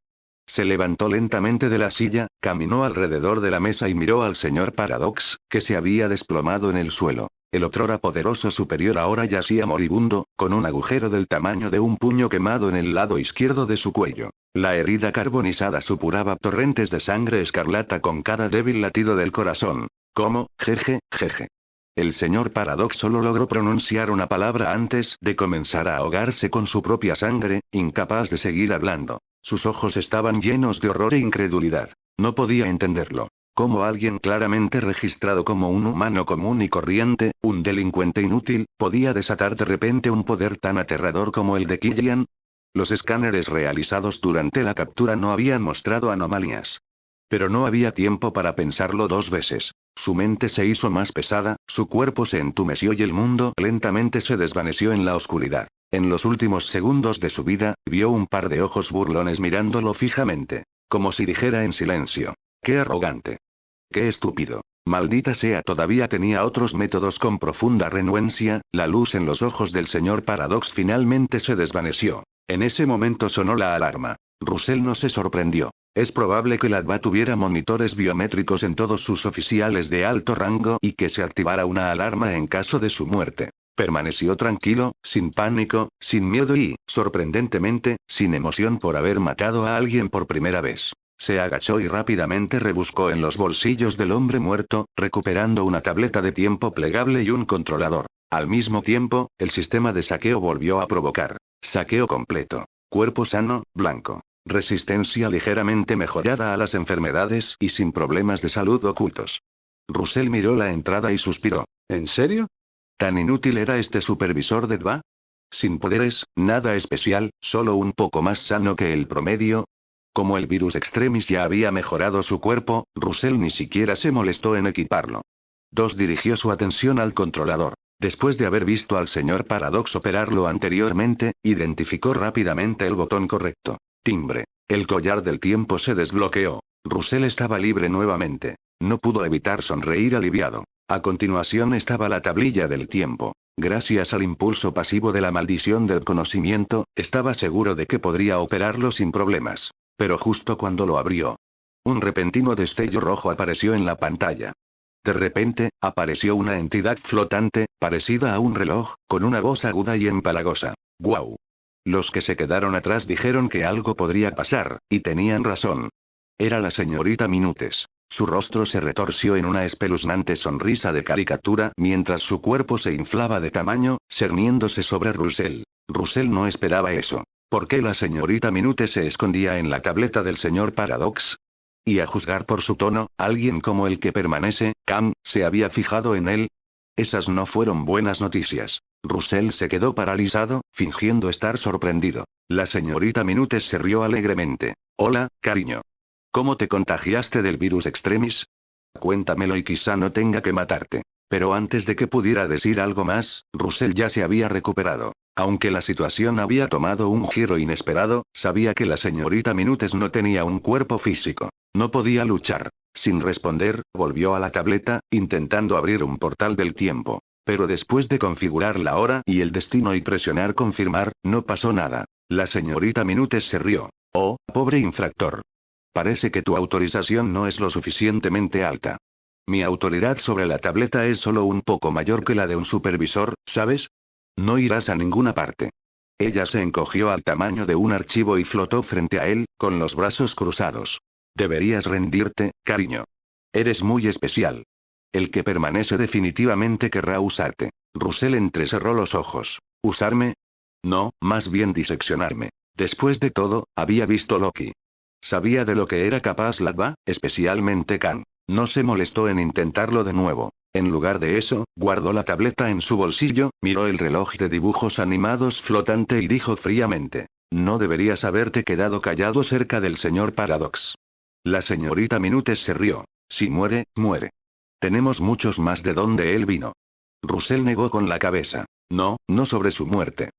Se levantó lentamente de la silla, caminó alrededor de la mesa y miró al señor Paradox, que se había desplomado en el suelo. El otrora poderoso superior ahora yacía moribundo, con un agujero del tamaño de un puño quemado en el lado izquierdo de su cuello. La herida carbonizada supuraba torrentes de sangre escarlata con cada débil latido del corazón. ¿Cómo? Jeje, jeje. El señor Paradox solo logró pronunciar una palabra antes de comenzar a ahogarse con su propia sangre, incapaz de seguir hablando. Sus ojos estaban llenos de horror e incredulidad. No podía entenderlo. Cómo alguien claramente registrado como un humano común y corriente, un delincuente inútil, podía desatar de repente un poder tan aterrador como el de Killian. Los escáneres realizados durante la captura no habían mostrado anomalías. Pero no había tiempo para pensarlo 2 veces. Su mente se hizo más pesada, su cuerpo se entumeció y el mundo lentamente se desvaneció en la oscuridad. En los últimos segundos de su vida, vio un par de ojos burlones mirándolo fijamente. Como si dijera en silencio: ¡qué arrogante! ¡Qué estúpido! Maldita sea, todavía tenía otros métodos. Con profunda renuencia, la luz en los ojos del señor Paradox finalmente se desvaneció. En ese momento sonó la alarma. Russell no se sorprendió. Es probable que la DBA tuviera monitores biométricos en todos sus oficiales de alto rango y que se activara una alarma en caso de su muerte. Permaneció tranquilo, sin pánico, sin miedo y, sorprendentemente, sin emoción por haber matado a alguien por primera vez. Se agachó y rápidamente rebuscó en los bolsillos del hombre muerto, recuperando una tableta de tiempo plegable y un controlador. Al mismo tiempo, el sistema de saqueo volvió a provocar. Saqueo completo. Cuerpo sano, blanco. Resistencia ligeramente mejorada a las enfermedades y sin problemas de salud ocultos. Russell miró la entrada y suspiró. ¿En serio? ¿Tan inútil era este supervisor de DBA? Sin poderes, nada especial, solo un poco más sano que el promedio. Como el virus extremis ya había mejorado su cuerpo, Russell ni siquiera se molestó en equiparlo. Dirigió su atención al controlador. Después de haber visto al señor Paradox operarlo anteriormente, identificó rápidamente el botón correcto. Timbre. El collar del tiempo se desbloqueó. Russell estaba libre nuevamente. No pudo evitar sonreír aliviado. A continuación estaba la tablilla del tiempo. Gracias al impulso pasivo de la maldición del conocimiento, estaba seguro de que podría operarlo sin problemas. Pero justo cuando lo abrió, un repentino destello rojo apareció en la pantalla. De repente, apareció una entidad flotante, parecida a un reloj, con una voz aguda y empalagosa. ¡Guau! Los que se quedaron atrás dijeron que algo podría pasar, y tenían razón. Era la señorita Minutes. Su rostro se retorció en una espeluznante sonrisa de caricatura mientras su cuerpo se inflaba de tamaño, cerniéndose sobre Russell. Russell no esperaba eso. ¿Por qué la señorita Minutes se escondía en la tableta del señor Paradox? Y a juzgar por su tono, alguien como el que permanece, Cam, se había fijado en él. Esas no fueron buenas noticias. Russell se quedó paralizado, fingiendo estar sorprendido. La señorita Minutes se rió alegremente. Hola, cariño. ¿Cómo te contagiaste del virus extremis? Cuéntamelo y quizá no tenga que matarte. Pero antes de que pudiera decir algo más, Russell ya se había recuperado. Aunque la situación había tomado un giro inesperado, sabía que la señorita Minutes no tenía un cuerpo físico. No podía luchar. Sin responder, volvió a la tableta, intentando abrir un portal del tiempo. Pero después de configurar la hora y el destino y presionar confirmar, no pasó nada. La señorita Minutes se rió. Oh, pobre infractor. Parece que tu autorización no es lo suficientemente alta. Mi autoridad sobre la tableta es solo un poco mayor que la de un supervisor, ¿sabes? No irás a ninguna parte. Ella se encogió al tamaño de un archivo y flotó frente a él, con los brazos cruzados. Deberías rendirte, cariño. Eres muy especial. El que permanece definitivamente querrá usarte. Russell entrecerró los ojos. ¿Usarme? No, más bien diseccionarme. Después de todo, había visto Loki. Sabía de lo que era capaz Ladva, especialmente Kang. No se molestó en intentarlo de nuevo. En lugar de eso, guardó la tableta en su bolsillo, miró el reloj de dibujos animados flotante y dijo fríamente: no deberías haberte quedado callado cerca del señor Paradox. La señorita Minutes se rió. Si muere, muere. Tenemos muchos más de donde él vino. Russell negó con la cabeza. No, no sobre su muerte.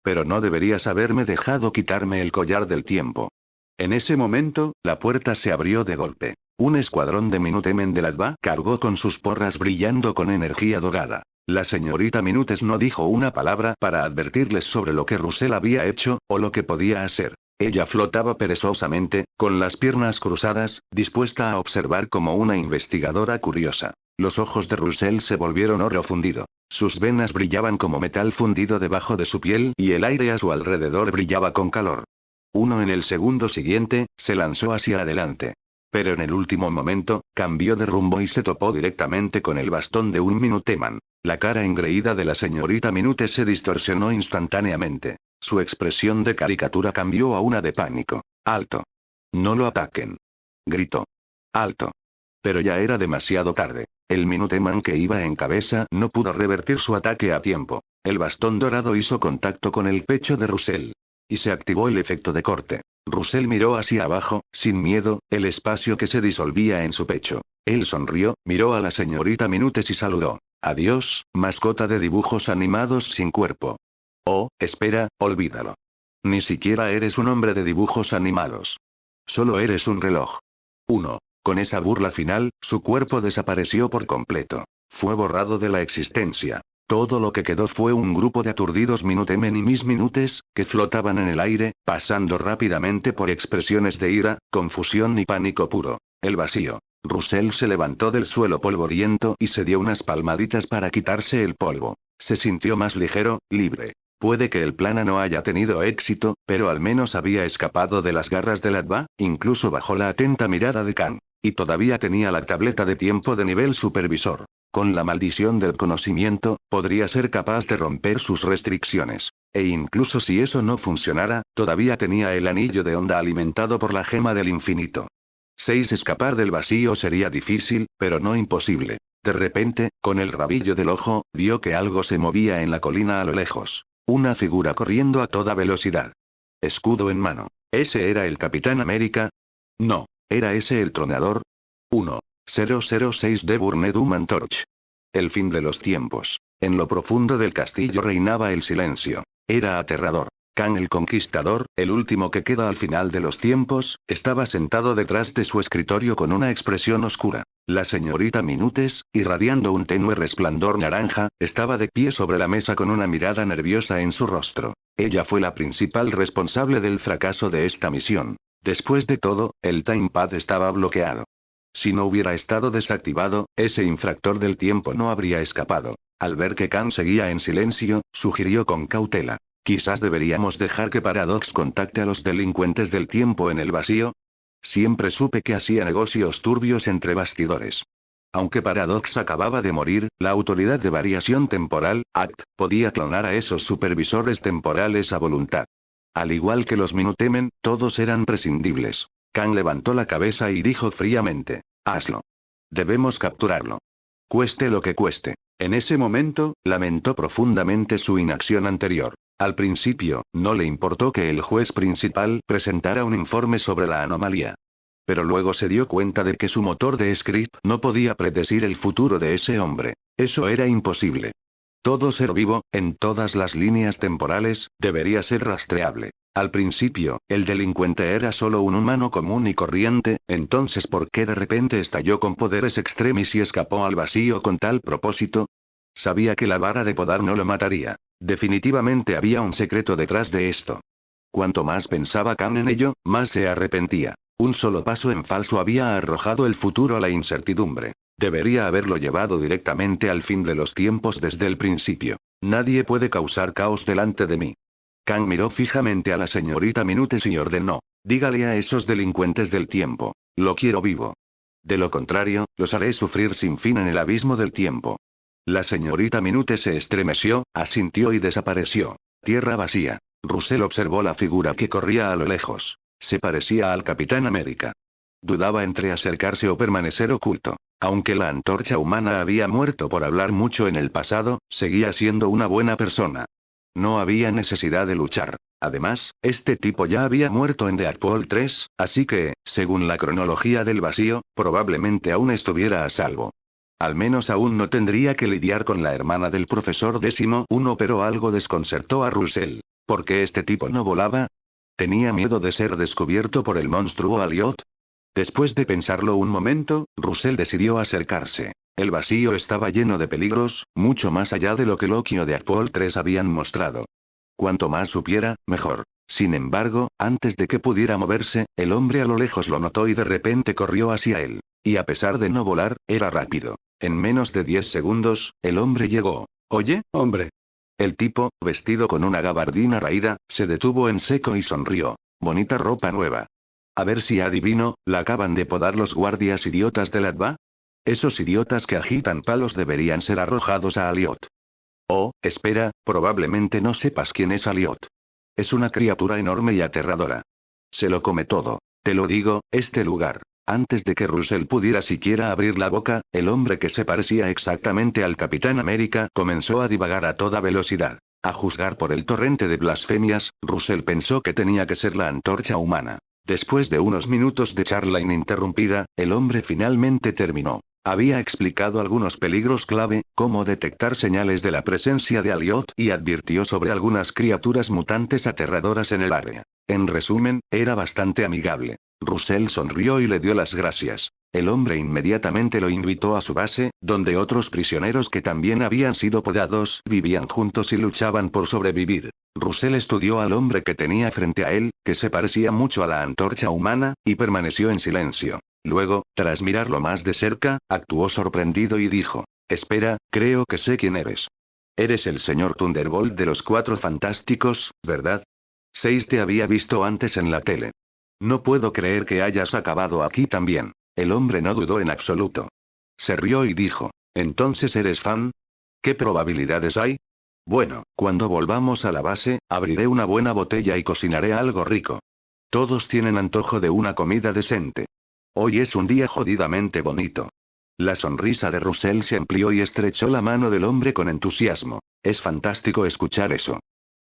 Pero no deberías haberme dejado quitarme el collar del tiempo. En ese momento, la puerta se abrió de golpe. Un escuadrón de Minutemen de Ladva cargó con sus porras brillando con energía dorada. La señorita Minutes no dijo una palabra para advertirles sobre lo que Russell había hecho, o lo que podía hacer. Ella flotaba perezosamente, con las piernas cruzadas, dispuesta a observar como una investigadora curiosa. Los ojos de Russell se volvieron oro fundido. Sus venas brillaban como metal fundido debajo de su piel y el aire a su alrededor brillaba con calor. En el segundo siguiente, se lanzó hacia adelante. Pero en el último momento, cambió de rumbo y se topó directamente con el bastón de un Minuteman. La cara engreída de la señorita Minutes se distorsionó instantáneamente. Su expresión de caricatura cambió a una de pánico. ¡Alto! ¡No lo ataquen! Gritó. ¡Alto! Pero ya era demasiado tarde. El Minuteman que iba en cabeza no pudo revertir su ataque a tiempo. El bastón dorado hizo contacto con el pecho de Russell. Y se activó el efecto de corte. Russell miró hacia abajo, sin miedo, el espacio que se disolvía en su pecho. Él sonrió, miró a la señorita Minutes y saludó. Adiós, mascota de dibujos animados sin cuerpo. Oh, espera, olvídalo. Ni siquiera eres un hombre de dibujos animados. Solo eres un reloj. 1. Con esa burla final, su cuerpo desapareció por completo. Fue borrado de la existencia. Todo lo que quedó fue un grupo de aturdidos Minutemen y Miss Minutes, que flotaban en el aire, pasando rápidamente por expresiones de ira, confusión y pánico puro. El vacío. Russell se levantó del suelo polvoriento y se dio unas palmaditas para quitarse el polvo. Se sintió más ligero, libre. Puede que el plan no haya tenido éxito, pero al menos había escapado de las garras de Ladva, incluso bajo la atenta mirada de Kang. Y todavía tenía la tableta de tiempo de nivel supervisor. Con la maldición del conocimiento, podría ser capaz de romper sus restricciones. E incluso si eso no funcionara, todavía tenía el anillo de onda alimentado por la gema del infinito. 6. Escapar del vacío sería difícil, pero no imposible. De repente, con el rabillo del ojo, vio que algo se movía en la colina a lo lejos. Una figura corriendo a toda velocidad. Escudo en mano. ¿Ese era el Capitán América? No. ¿Era ese el tronador? 1.006 de Burned Human Torch. El fin de los tiempos. En lo profundo del castillo reinaba el silencio. Era aterrador. Kang el Conquistador, el último que queda al final de los tiempos, estaba sentado detrás de su escritorio con una expresión oscura. La señorita Minutes, irradiando un tenue resplandor naranja, estaba de pie sobre la mesa con una mirada nerviosa en su rostro. Ella fue la principal responsable del fracaso de esta misión. Después de todo, el timepad estaba bloqueado. Si no hubiera estado desactivado, ese infractor del tiempo no habría escapado. Al ver que Kang seguía en silencio, sugirió con cautela. Quizás deberíamos dejar que Paradox contacte a los delincuentes del tiempo en el vacío. Siempre supe que hacía negocios turbios entre bastidores. Aunque Paradox acababa de morir, la Autoridad de Variación Temporal, ACT, podía clonar a esos supervisores temporales a voluntad. Al igual que los Minutemen, todos eran prescindibles. Kang levantó la cabeza y dijo fríamente: hazlo. Debemos capturarlo. Cueste lo que cueste. En ese momento, lamentó profundamente su inacción anterior. Al principio, no le importó que el juez principal presentara un informe sobre la anomalía. Pero luego se dio cuenta de que su motor de script no podía predecir el futuro de ese hombre. Eso era imposible. Todo ser vivo, en todas las líneas temporales, debería ser rastreable. Al principio, el delincuente era solo un humano común y corriente, entonces ¿por qué de repente estalló con poderes extremis y escapó al vacío con tal propósito? Sabía que la vara de podar no lo mataría. Definitivamente había un secreto detrás de esto. Cuanto más pensaba Khan en ello, más se arrepentía. Un solo paso en falso había arrojado el futuro a la incertidumbre. Debería haberlo llevado directamente al fin de los tiempos desde el principio. Nadie puede causar caos delante de mí. Khan miró fijamente a la señorita Minutes y ordenó: dígale a esos delincuentes del tiempo. Lo quiero vivo. De lo contrario, los haré sufrir sin fin en el abismo del tiempo. La señorita Minutes se estremeció, asintió y desapareció. Tierra vacía. Russell observó la figura que corría a lo lejos. Se parecía al Capitán América. Dudaba entre acercarse o permanecer oculto. Aunque la antorcha humana había muerto por hablar mucho en el pasado, seguía siendo una buena persona. No había necesidad de luchar. Además, este tipo ya había muerto en Deadpool 3, así que, según la cronología del vacío, probablemente aún estuviera a salvo. Al menos aún no tendría que lidiar con la hermana del profesor 11, pero algo desconcertó a Russell. ¿Por qué este tipo no volaba? ¿Tenía miedo de ser descubierto por el monstruo Aliot? Después de pensarlo un momento, Russell decidió acercarse. El vacío estaba lleno de peligros, mucho más allá de lo que Loki o Deadpool 3 habían mostrado. Cuanto más supiera, mejor. Sin embargo, antes de que pudiera moverse, el hombre a lo lejos lo notó y de repente corrió hacia él. Y a pesar de no volar, era rápido. En menos de 10 segundos, el hombre llegó. «Oye, hombre». El tipo, vestido con una gabardina raída, se detuvo en seco y sonrió. «Bonita ropa nueva. A ver si adivino, ¿la acaban de podar los guardias idiotas del ADVA? Esos idiotas que agitan palos deberían ser arrojados a Aliot». «Oh, espera, probablemente no sepas quién es Aliot. Es una criatura enorme y aterradora. Se lo come todo. Te lo digo, este lugar». Antes de que Russell pudiera siquiera abrir la boca, el hombre que se parecía exactamente al Capitán América comenzó a divagar a toda velocidad. A juzgar por el torrente de blasfemias, Russell pensó que tenía que ser la antorcha humana. Después de unos minutos de charla ininterrumpida, el hombre finalmente terminó. Había explicado algunos peligros clave, cómo detectar señales de la presencia de Aliot y advirtió sobre algunas criaturas mutantes aterradoras en el área. En resumen, era bastante amigable. Russell sonrió y le dio las gracias. El hombre inmediatamente lo invitó a su base, donde otros prisioneros que también habían sido podados vivían juntos y luchaban por sobrevivir. Russell estudió al hombre que tenía frente a él, que se parecía mucho a la antorcha humana, y permaneció en silencio. Luego, tras mirarlo más de cerca, actuó sorprendido y dijo: «Espera, creo que sé quién eres. Eres el señor Thunderbolt de los Cuatro Fantásticos, ¿verdad? 6 te había visto antes en la tele. No puedo creer que hayas acabado aquí también». El hombre no dudó en absoluto. Se rió y dijo: «¿Entonces eres fan? ¿Qué probabilidades hay? Bueno, cuando volvamos a la base, abriré una buena botella y cocinaré algo rico. Todos tienen antojo de una comida decente. Hoy es un día jodidamente bonito». La sonrisa de Russell se amplió y estrechó la mano del hombre con entusiasmo. «Es fantástico escuchar eso.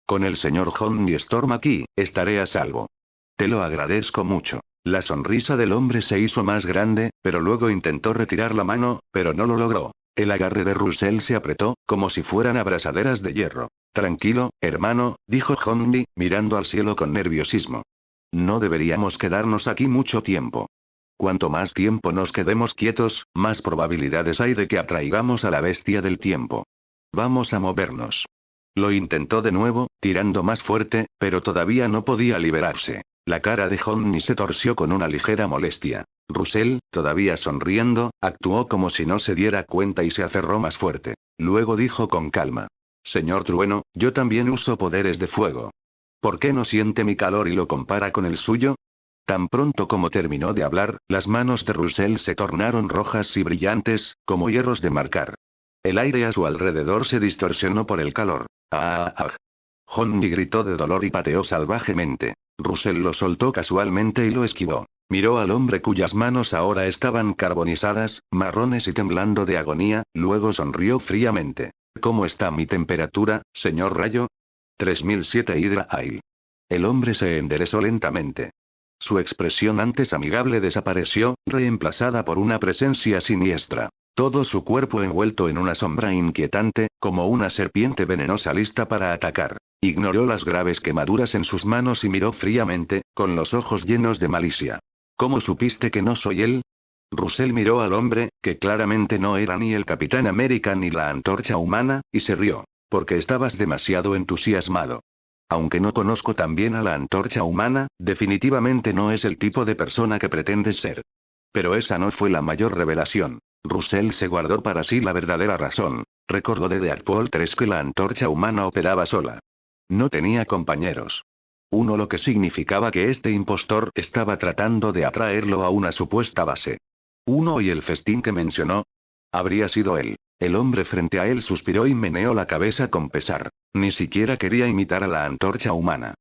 Con el señor Holm y Storm aquí, estaré a salvo. Te lo agradezco mucho». La sonrisa del hombre se hizo más grande, pero luego intentó retirar la mano, pero no lo logró. El agarre de Russell se apretó, como si fueran abrasaderas de hierro. «Tranquilo, hermano», dijo Holmby, mirando al cielo con nerviosismo. «No deberíamos quedarnos aquí mucho tiempo. Cuanto más tiempo nos quedemos quietos, más probabilidades hay de que atraigamos a la bestia del tiempo. Vamos a movernos». Lo intentó de nuevo, tirando más fuerte, pero todavía no podía liberarse. La cara de Holmby se torció con una ligera molestia. Russell, todavía sonriendo, actuó como si no se diera cuenta y se aferró más fuerte. Luego dijo con calma: «Señor Trueno, yo también uso poderes de fuego. ¿Por qué no siente mi calor y lo compara con el suyo?». Tan pronto como terminó de hablar, las manos de Russell se tornaron rojas y brillantes, como hierros de marcar. El aire a su alrededor se distorsionó por el calor. «¡Ah, ah, ah!». Holmby gritó de dolor y pateó salvajemente. Russell lo soltó casualmente y lo esquivó. Miró al hombre cuyas manos ahora estaban carbonizadas, marrones y temblando de agonía, luego sonrió fríamente. «¿Cómo está mi temperatura, señor Rayo?». 3007 Hydra Ail. El hombre se enderezó lentamente. Su expresión antes amigable desapareció, reemplazada por una presencia siniestra. Todo su cuerpo envuelto en una sombra inquietante, como una serpiente venenosa lista para atacar. Ignoró las graves quemaduras en sus manos y miró fríamente, con los ojos llenos de malicia. ¿Cómo supiste que no soy él? Russell miró al hombre, que claramente no era ni el Capitán América ni la Antorcha Humana, y se rió. Porque estabas demasiado entusiasmado. Aunque no conozco tan bien a la Antorcha Humana, definitivamente no es el tipo de persona que pretendes ser. Pero esa no fue la mayor revelación. Russell se guardó para sí la verdadera razón. Recordó de Deadpool 3 que la Antorcha Humana operaba sola. No tenía compañeros. Uno, lo que significaba que este impostor estaba tratando de atraerlo a una supuesta base. Uno, y el festín que mencionó. Habría sido él. El hombre frente a él suspiró y meneó la cabeza con pesar. Ni siquiera quería imitar a la Antorcha Humana.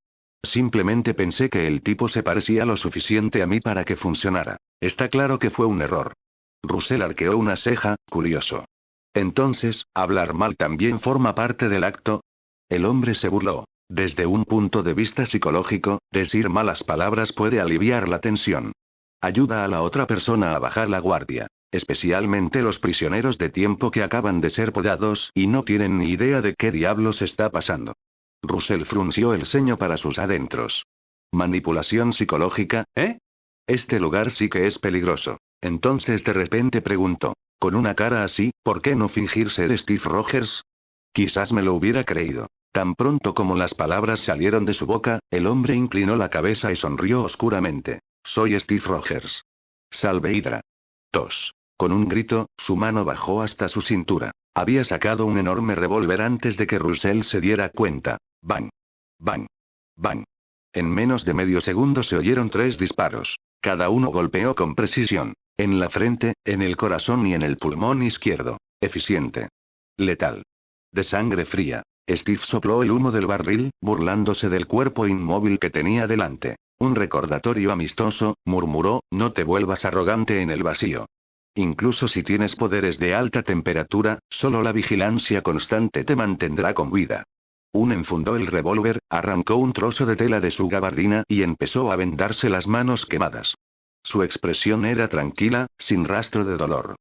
Simplemente pensé que el tipo se parecía lo suficiente a mí para que funcionara. Está claro que fue un error. Russell arqueó una ceja, curioso. Entonces, ¿hablar mal también forma parte del acto? El hombre se burló. Desde un punto de vista psicológico, decir malas palabras puede aliviar la tensión. Ayuda a la otra persona a bajar la guardia. Especialmente los prisioneros de tiempo que acaban de ser podados y no tienen ni idea de qué diablos está pasando. Russell frunció el ceño para sus adentros. ¿Manipulación psicológica, eh? Este lugar sí que es peligroso. Entonces de repente preguntó. Con una cara así, ¿por qué no fingir ser Steve Rogers? Quizás me lo hubiera creído. Tan pronto como las palabras salieron de su boca, el hombre inclinó la cabeza y sonrió oscuramente. Soy Steve Rogers. Salve Hydra. Tos. Con un grito, su mano bajó hasta su cintura. Había sacado un enorme revólver antes de que Russell se diera cuenta. Bang. Bang. Bang. En menos de medio segundo se oyeron 3 disparos. Cada uno golpeó con precisión. En la frente, en el corazón y en el pulmón izquierdo. Eficiente. Letal. De sangre fría. Steve sopló el humo del barril, burlándose del cuerpo inmóvil que tenía delante. Un recordatorio amistoso, murmuró, no te vuelvas arrogante en el vacío. Incluso si tienes poderes de alta temperatura, solo la vigilancia constante te mantendrá con vida. Enfundó el revólver, arrancó un trozo de tela de su gabardina y empezó a vendarse las manos quemadas. Su expresión era tranquila, sin rastro de dolor.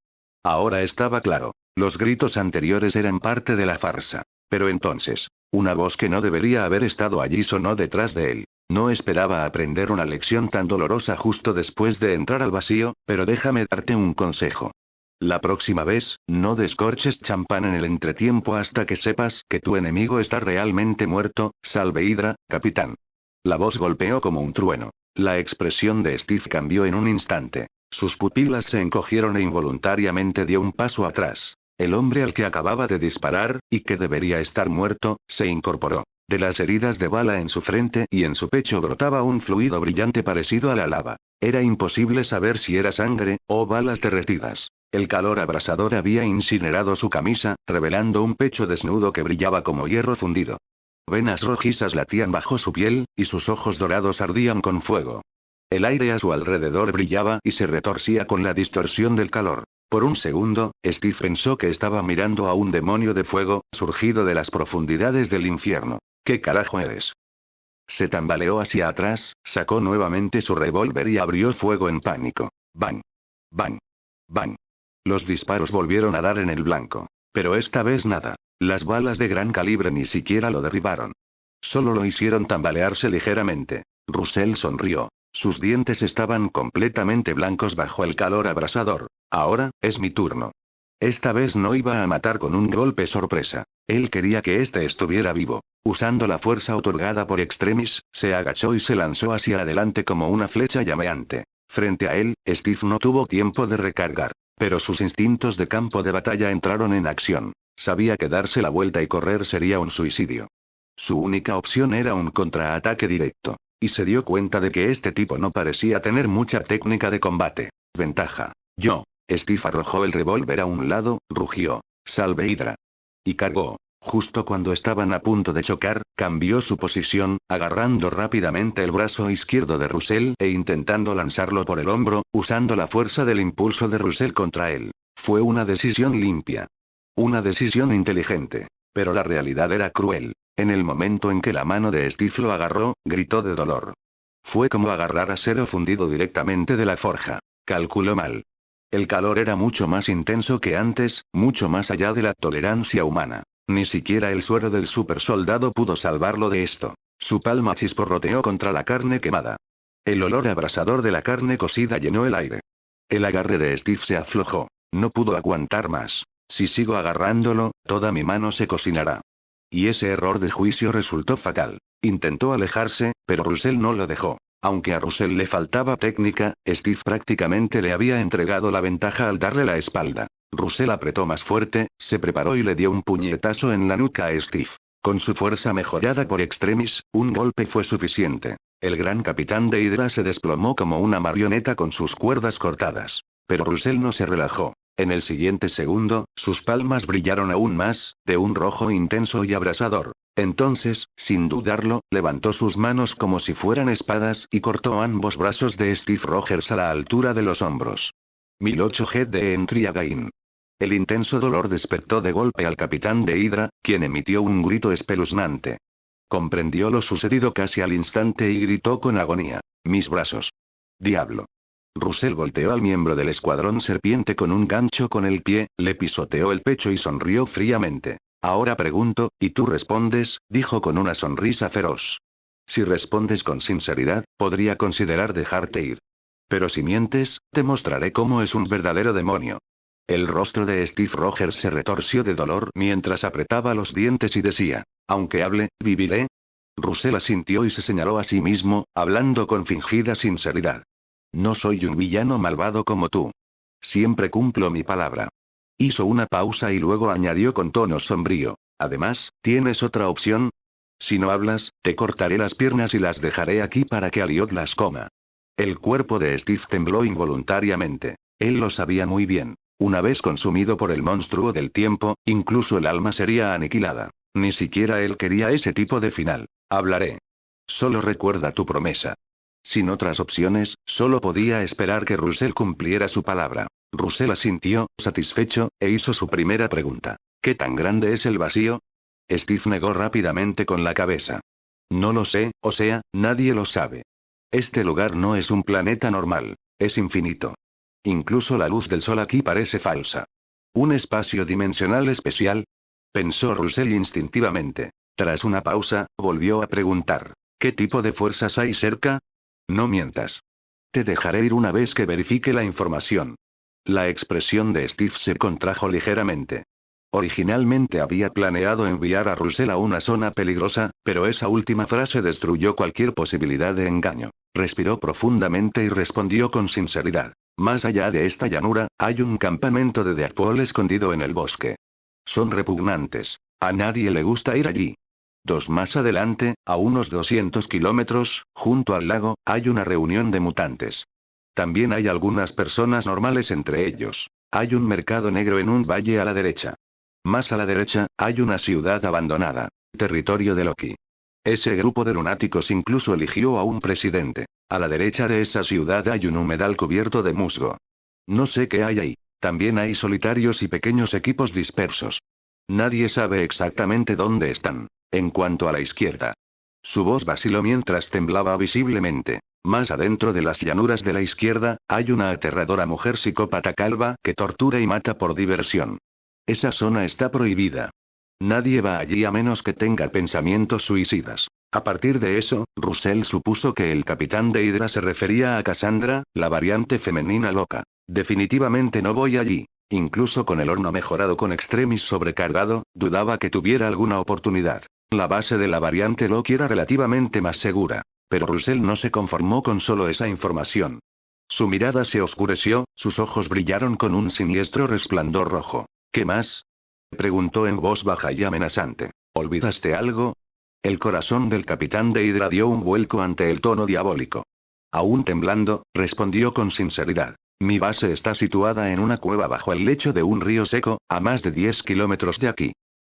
Ahora estaba claro. Los gritos anteriores eran parte de la farsa. Pero entonces, una voz que no debería haber estado allí sonó detrás de él. No esperaba aprender una lección tan dolorosa justo después de entrar al vacío, pero déjame darte un consejo. La próxima vez, no descorches champán en el entretiempo hasta que sepas que tu enemigo está realmente muerto. Salve Hydra, capitán. La voz golpeó como un trueno. La expresión de Steve cambió en un instante. Sus pupilas se encogieron e involuntariamente dio un paso atrás. El hombre al que acababa de disparar, y que debería estar muerto, se incorporó. De las heridas de bala en su frente y en su pecho brotaba un fluido brillante parecido a la lava. Era imposible saber si era sangre, o balas derretidas. El calor abrasador había incinerado su camisa, revelando un pecho desnudo que brillaba como hierro fundido. Venas rojizas latían bajo su piel, y sus ojos dorados ardían con fuego. El aire a su alrededor brillaba y se retorcía con la distorsión del calor. Por un segundo, Steve pensó que estaba mirando a un demonio de fuego, surgido de las profundidades del infierno. ¿Qué carajo eres? Se tambaleó hacia atrás, sacó nuevamente su revólver y abrió fuego en pánico. Bang. Bang. Bang. Los disparos volvieron a dar en el blanco. Pero esta vez nada. Las balas de gran calibre ni siquiera lo derribaron. Solo lo hicieron tambalearse ligeramente. Russell sonrió. Sus dientes estaban completamente blancos bajo el calor abrasador. Ahora, es mi turno. Esta vez no iba a matar con un golpe sorpresa. Él quería que este estuviera vivo. Usando la fuerza otorgada por Extremis, se agachó y se lanzó hacia adelante como una flecha llameante. Frente a él, Steve no tuvo tiempo de recargar. Pero sus instintos de campo de batalla entraron en acción. Sabía que darse la vuelta y correr sería un suicidio. Su única opción era un contraataque directo. Y se dio cuenta de que este tipo no parecía tener mucha técnica de combate. Ventaja. Yo. Steve arrojó el revólver a un lado, rugió. Salve Hydra. Y cargó. Justo cuando estaban a punto de chocar, cambió su posición, agarrando rápidamente el brazo izquierdo de Russell e intentando lanzarlo por el hombro, usando la fuerza del impulso de Russell contra él. Fue una decisión limpia. Una decisión inteligente. Pero la realidad era cruel. En el momento en que la mano de Steve lo agarró, gritó de dolor. Fue como agarrar acero fundido directamente de la forja. Calculó mal. El calor era mucho más intenso que antes, mucho más allá de la tolerancia humana. Ni siquiera el suero del supersoldado pudo salvarlo de esto. Su palma chisporroteó contra la carne quemada. El olor abrasador de la carne cocida llenó el aire. El agarre de Steve se aflojó. No pudo aguantar más. Si sigo agarrándolo, toda mi mano se cocinará. Y ese error de juicio resultó fatal. Intentó alejarse, pero Russell no lo dejó. Aunque a Russell le faltaba técnica, Steve prácticamente le había entregado la ventaja al darle la espalda. Russell apretó más fuerte, se preparó y le dio un puñetazo en la nuca a Steve. Con su fuerza mejorada por extremis, un golpe fue suficiente. El gran capitán de Hydra se desplomó como una marioneta con sus cuerdas cortadas. Pero Russell no se relajó. En el siguiente segundo, sus palmas brillaron aún más, de un rojo intenso y abrasador. Entonces, sin dudarlo, levantó sus manos como si fueran espadas y cortó ambos brazos de Steve Rogers a la altura de los hombros. 1008 G de Entry Again. El intenso dolor despertó de golpe al capitán de Hydra, quien emitió un grito espeluznante. Comprendió lo sucedido casi al instante y gritó con agonía: «¡Mis brazos! ¡Diablo!». Russell volteó al miembro del escuadrón serpiente con un gancho con el pie, le pisoteó el pecho y sonrió fríamente. «Ahora pregunto, y tú respondes», dijo con una sonrisa feroz. «Si respondes con sinceridad, podría considerar dejarte ir. Pero si mientes, te mostraré cómo es un verdadero demonio». El rostro de Steve Rogers se retorció de dolor mientras apretaba los dientes y decía: «Aunque hable, viviré». Russell asintió y se señaló a sí mismo, hablando con fingida sinceridad. «No soy un villano malvado como tú. Siempre cumplo mi palabra». Hizo una pausa y luego añadió con tono sombrío: «Además, ¿tienes otra opción? Si no hablas, te cortaré las piernas y las dejaré aquí para que Aliot las coma». El cuerpo de Steve tembló involuntariamente. Él lo sabía muy bien. Una vez consumido por el monstruo del tiempo, incluso el alma sería aniquilada. Ni siquiera él quería ese tipo de final. «Hablaré. Solo recuerda tu promesa». Sin otras opciones, solo podía esperar que Russell cumpliera su palabra. Russell asintió, satisfecho, e hizo su primera pregunta. «¿Qué tan grande es el vacío?». Steve negó rápidamente con la cabeza. «No lo sé, o sea, nadie lo sabe. Este lugar no es un planeta normal. Es infinito. Incluso la luz del sol aquí parece falsa. ¿Un espacio dimensional especial?», pensó Russell instintivamente. Tras una pausa, volvió a preguntar: «¿Qué tipo de fuerzas hay cerca?». «No mientas. Te dejaré ir una vez que verifique la información». La expresión de Steve se contrajo ligeramente. Originalmente había planeado enviar a Russell a una zona peligrosa, pero esa última frase destruyó cualquier posibilidad de engaño. Respiró profundamente y respondió con sinceridad: «Más allá de esta llanura, hay un campamento de Deadpool escondido en el bosque. Son repugnantes. A nadie le gusta ir allí. 2 más adelante, a unos 200 kilómetros, junto al lago, hay una reunión de mutantes. También hay algunas personas normales entre ellos. Hay un mercado negro en un valle a la derecha. Más a la derecha, hay una ciudad abandonada. Territorio de Loki. Ese grupo de lunáticos incluso eligió a un presidente. A la derecha de esa ciudad hay un humedal cubierto de musgo. No sé qué hay ahí. También hay solitarios y pequeños equipos dispersos. Nadie sabe exactamente dónde están. En cuanto a la izquierda». Su voz vaciló mientras temblaba visiblemente. «Más adentro de las llanuras de la izquierda, hay una aterradora mujer psicópata calva que tortura y mata por diversión. Esa zona está prohibida. Nadie va allí a menos que tenga pensamientos suicidas». A partir de eso, Russell supuso que el capitán de Hydra se refería a Cassandra, la variante femenina loca. «Definitivamente no voy allí». Incluso con el horno mejorado con extremis sobrecargado, dudaba que tuviera alguna oportunidad. La base de la variante Loki era relativamente más segura. Pero Russell no se conformó con solo esa información. Su mirada se oscureció, sus ojos brillaron con un siniestro resplandor rojo. «¿Qué más?», preguntó en voz baja y amenazante. «¿Olvidaste algo?». El corazón del capitán de Hydra dio un vuelco ante el tono diabólico. Aún temblando, respondió con sinceridad: «Mi base está situada en una cueva bajo el lecho de un río seco, a más de 10 kilómetros de aquí.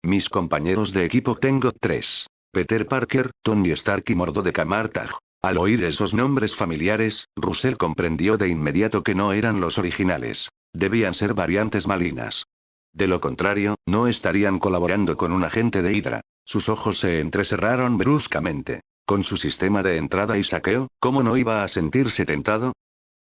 Mis compañeros de equipo tengo 3. Peter Parker, Tony Stark y Mordecai Martag». Al oír esos nombres familiares, Russell comprendió de inmediato que no eran los originales. Debían ser variantes malignas. De lo contrario, no estarían colaborando con un agente de Hydra. Sus ojos se entrecerraron bruscamente. Con su sistema de entrada y saqueo, ¿cómo no iba a sentirse tentado?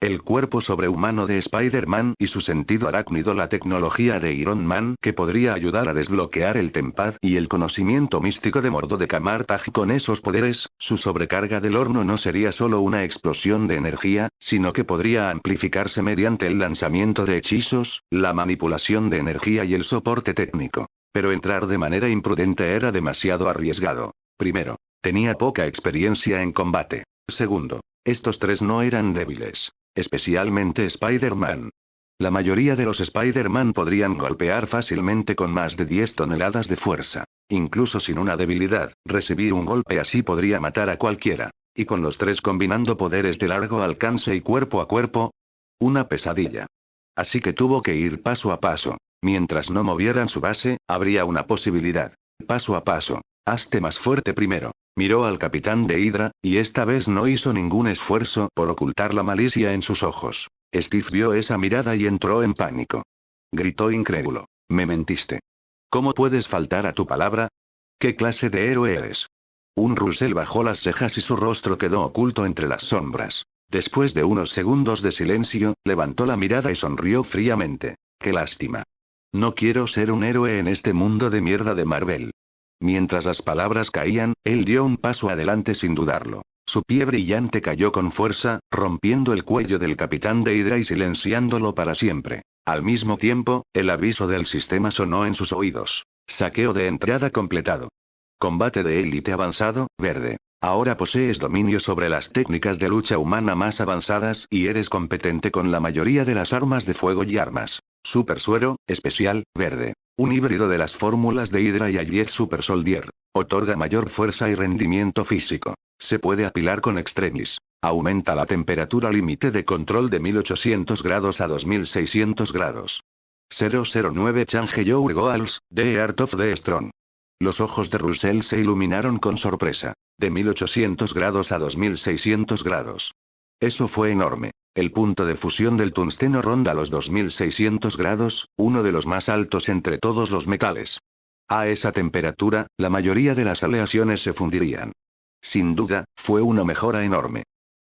El cuerpo sobrehumano de Spider-Man y su sentido arácnido, la tecnología de Iron Man que podría ayudar a desbloquear el Tempad y el conocimiento místico de Mordo de Camartaj. Con esos poderes, su sobrecarga del horno no sería solo una explosión de energía, sino que podría amplificarse mediante el lanzamiento de hechizos, la manipulación de energía y el soporte técnico. Pero entrar de manera imprudente era demasiado arriesgado. Primero, tenía poca experiencia en combate. Segundo, estos tres no eran débiles. Especialmente Spider-Man. La mayoría de los Spider-Man podrían golpear fácilmente con más de 10 toneladas de fuerza. Incluso sin una debilidad, recibir un golpe así podría matar a cualquiera. Y con los tres combinando poderes de largo alcance y cuerpo a cuerpo, una pesadilla. Así que tuvo que ir paso a paso. Mientras no movieran su base, habría una posibilidad. Paso a paso. Hazte más fuerte primero. Miró al capitán de Hydra, y esta vez no hizo ningún esfuerzo por ocultar la malicia en sus ojos. Steve vio esa mirada y entró en pánico. Gritó incrédulo. «Me mentiste. ¿Cómo puedes faltar a tu palabra? ¿Qué clase de héroe eres?» Un Russell bajó las cejas y su rostro quedó oculto entre las sombras. Después de unos segundos de silencio, levantó la mirada y sonrió fríamente. «Qué lástima. No quiero ser un héroe en este mundo de mierda de Marvel». Mientras las palabras caían, él dio un paso adelante sin dudarlo. Su pie brillante cayó con fuerza, rompiendo el cuello del capitán de Hydra y silenciándolo para siempre. Al mismo tiempo, el aviso del sistema sonó en sus oídos. Saqueo de entrada completado. Combate de élite avanzado, verde. Ahora posees dominio sobre las técnicas de lucha humana más avanzadas y eres competente con la mayoría de las armas de fuego y armas. Super suero, especial, verde. Un híbrido de las fórmulas de Hydra y Allied Super Soldier. Otorga mayor fuerza y rendimiento físico. Se puede apilar con extremis. Aumenta la temperatura límite de control de 1800 grados a 2600 grados. 009 Change Your Goals, The Art of the Strong. Los ojos de Russell se iluminaron con sorpresa. De 1800 grados a 2600 grados. Eso fue enorme. El punto de fusión del tungsteno ronda los 2600 grados, uno de los más altos entre todos los metales. A esa temperatura, la mayoría de las aleaciones se fundirían. Sin duda, fue una mejora enorme.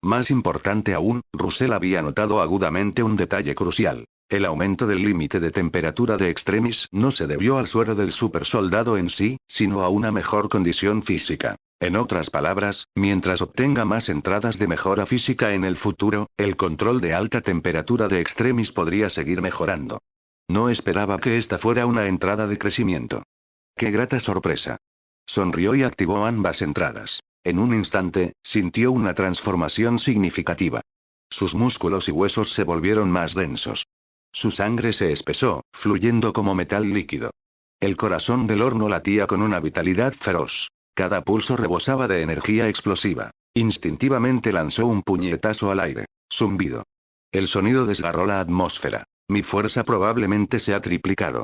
Más importante aún, Russell había notado agudamente un detalle crucial. El aumento del límite de temperatura de extremis no se debió al suero del supersoldado en sí, sino a una mejor condición física. En otras palabras, mientras obtenga más entradas de mejora física en el futuro, el control de alta temperatura de extremis podría seguir mejorando. No esperaba que esta fuera una entrada de crecimiento. ¡Qué grata sorpresa! Sonrió y activó ambas entradas. En un instante, sintió una transformación significativa. Sus músculos y huesos se volvieron más densos. Su sangre se espesó, fluyendo como metal líquido. El corazón del horno latía con una vitalidad feroz. Cada pulso rebosaba de energía explosiva. Instintivamente lanzó un puñetazo al aire. Zumbido. El sonido desgarró la atmósfera. Mi fuerza probablemente se ha triplicado.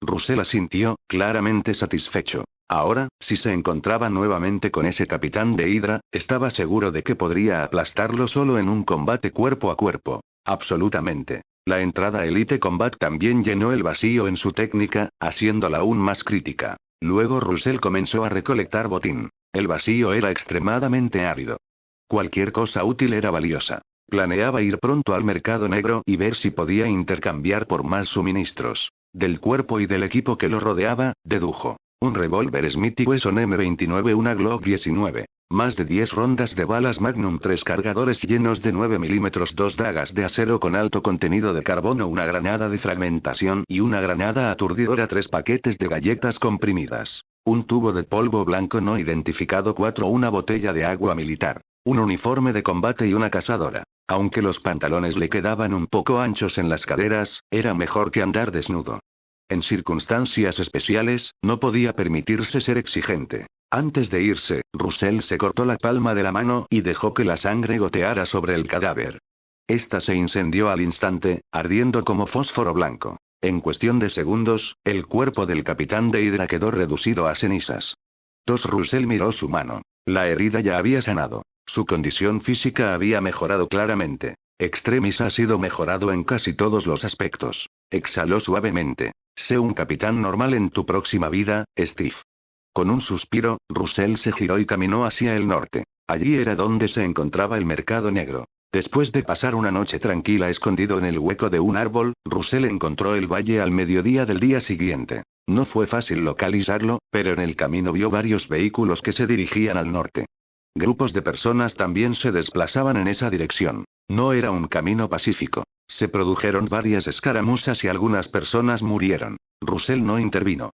Russell asintió, claramente satisfecho. Ahora, si se encontraba nuevamente con ese capitán de Hydra, estaba seguro de que podría aplastarlo solo en un combate cuerpo a cuerpo. Absolutamente. La entrada Elite Combat también llenó el vacío en su técnica, haciéndola aún más crítica. Luego Russell comenzó a recolectar botín. El vacío era extremadamente árido. Cualquier cosa útil era valiosa. Planeaba ir pronto al mercado negro y ver si podía intercambiar por más suministros. Del cuerpo y del equipo que lo rodeaba, dedujo. Un revólver Smith & Wesson M29, una Glock 19. Más de 10 rondas de balas Magnum, 3 cargadores llenos de 9 mm, 2 dagas de acero con alto contenido de carbono, una granada de fragmentación y una granada aturdidora, 3 paquetes de galletas comprimidas. Un tubo de polvo blanco no identificado 4, una botella de agua militar. Un uniforme de combate y una cazadora. Aunque los pantalones le quedaban un poco anchos en las caderas, era mejor que andar desnudo. En circunstancias especiales, no podía permitirse ser exigente. Antes de irse, Russell se cortó la palma de la mano y dejó que la sangre goteara sobre el cadáver. Esta se incendió al instante, ardiendo como fósforo blanco. En cuestión de segundos, el cuerpo del capitán de Hydra quedó reducido a cenizas. Russell miró su mano. La herida ya había sanado. Su condición física había mejorado claramente. Extremis ha sido mejorado en casi todos los aspectos. Exhaló suavemente. Sé un capitán normal en tu próxima vida, Steve. Con un suspiro, Russell se giró y caminó hacia el norte. Allí era donde se encontraba el mercado negro. Después de pasar una noche tranquila escondido en el hueco de un árbol, Russell encontró el valle al mediodía del día siguiente. No fue fácil localizarlo, pero en el camino vio varios vehículos que se dirigían al norte. Grupos de personas también se desplazaban en esa dirección. No era un camino pacífico. Se produjeron varias escaramuzas y algunas personas murieron. Russell no intervino.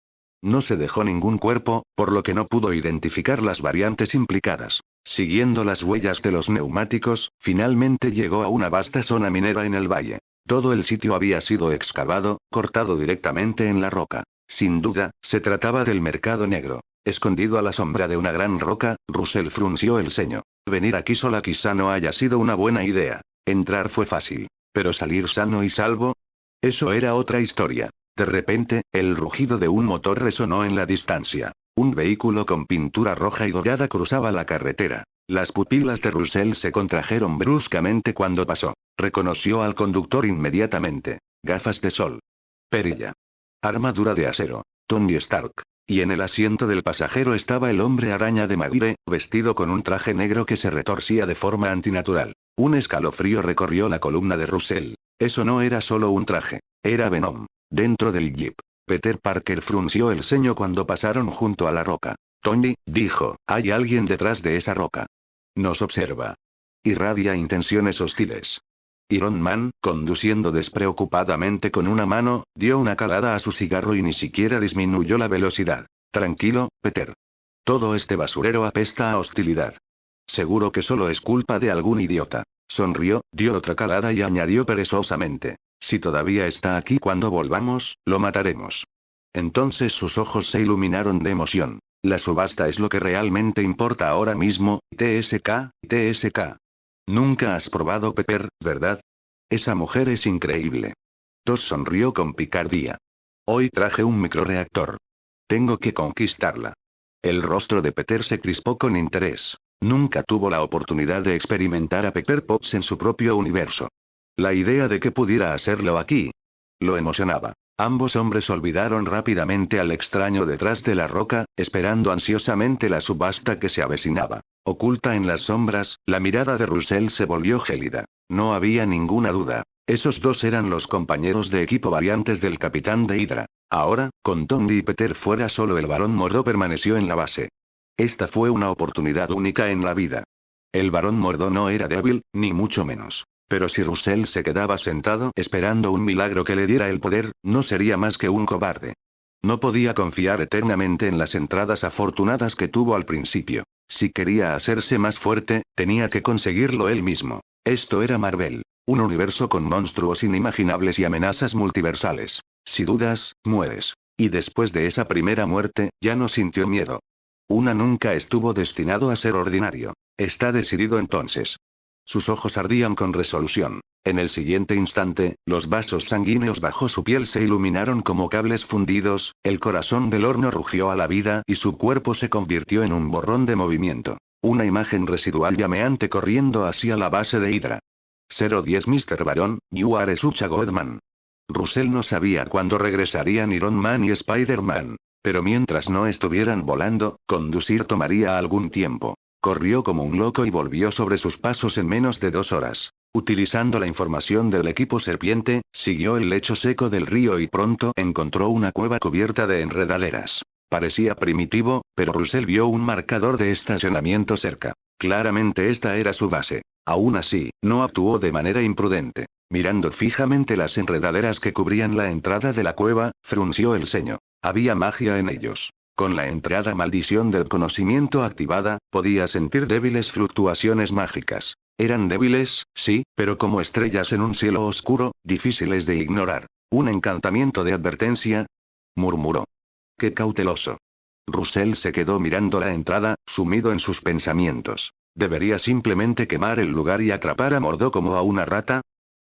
No se dejó ningún cuerpo, por lo que no pudo identificar las variantes implicadas. Siguiendo las huellas de los neumáticos, finalmente llegó a una vasta zona minera en el valle. Todo el sitio había sido excavado, cortado directamente en la roca. Sin duda, se trataba del mercado negro. Escondido a la sombra de una gran roca, Russell frunció el ceño. Venir aquí sola quizá no haya sido una buena idea. Entrar fue fácil. Pero salir sano y salvo, eso era otra historia. De repente, el rugido de un motor resonó en la distancia. Un vehículo con pintura roja y dorada cruzaba la carretera. Las pupilas de Russell se contrajeron bruscamente cuando pasó. Reconoció al conductor inmediatamente. Gafas de sol. Perilla. Armadura de acero. Tony Stark. Y en el asiento del pasajero estaba el hombre araña de Maguire, vestido con un traje negro que se retorcía de forma antinatural. Un escalofrío recorrió la columna de Russell. Eso no era solo un traje. Era Venom. Dentro del jeep. Peter Parker frunció el ceño cuando pasaron junto a la roca. Tony, dijo, hay alguien detrás de esa roca. Nos observa. Irradia intenciones hostiles. Iron Man, conduciendo despreocupadamente con una mano, dio una calada a su cigarro y ni siquiera disminuyó la velocidad. Tranquilo, Peter. Todo este basurero apesta a hostilidad. Seguro que solo es culpa de algún idiota. Sonrió, dio otra calada y añadió perezosamente. Si todavía está aquí cuando volvamos, lo mataremos. Entonces sus ojos se iluminaron de emoción. La subasta es lo que realmente importa ahora mismo, TSK, TSK. Nunca has probado Pepper, ¿verdad? Esa mujer es increíble. Tosh sonrió con picardía. Hoy traje un microreactor. Tengo que conquistarla. El rostro de Peter se crispó con interés. Nunca tuvo la oportunidad de experimentar a Pepper Potts en su propio universo. La idea de que pudiera hacerlo aquí lo emocionaba. Ambos hombres olvidaron rápidamente al extraño detrás de la roca, esperando ansiosamente la subasta que se avecinaba. Oculta en las sombras, la mirada de Russell se volvió gélida. No había ninguna duda. Esos dos eran los compañeros de equipo variantes del capitán de Hydra. Ahora, con Tony y Peter fuera, solo el Barón Mordo permaneció en la base. Esta fue una oportunidad única en la vida. El Barón Mordo no era débil, ni mucho menos. Pero si Russell se quedaba sentado esperando un milagro que le diera el poder, no sería más que un cobarde. No podía confiar eternamente en las entradas afortunadas que tuvo al principio. Si quería hacerse más fuerte, tenía que conseguirlo él mismo. Esto era Marvel. Un universo con monstruos inimaginables y amenazas multiversales. Si dudas, mueres. Y después de esa primera muerte, ya no sintió miedo. Una nunca estuvo destinado a ser ordinario. Está decidido entonces. Sus ojos ardían con resolución. En el siguiente instante, los vasos sanguíneos bajo su piel se iluminaron como cables fundidos, el corazón del horno rugió a la vida y su cuerpo se convirtió en un borrón de movimiento. Una imagen residual llameante corriendo hacia la base de Hydra. 010 Mr. Baron, you are such a good man. Russell no sabía cuándo regresarían Iron Man y Spider-Man. Pero mientras no estuvieran volando, conducir tomaría algún tiempo. Corrió como un loco y volvió sobre sus pasos en menos de 2 horas. Utilizando la información del equipo serpiente, siguió el lecho seco del río y pronto encontró una cueva cubierta de enredaderas. Parecía primitivo, pero Russell vio un marcador de estacionamiento cerca. Claramente esta era su base. Aún así, no actuó de manera imprudente. Mirando fijamente las enredaderas que cubrían la entrada de la cueva, frunció el ceño. Había magia en ellos. Con la entrada maldición del conocimiento activada, podía sentir débiles fluctuaciones mágicas. Eran débiles, sí, pero como estrellas en un cielo oscuro, difíciles de ignorar. ¿Un encantamiento de advertencia? Murmuró. ¡Qué cauteloso! Russell se quedó mirando la entrada, sumido en sus pensamientos. ¿Debería simplemente quemar el lugar y atrapar a Mordo como a una rata?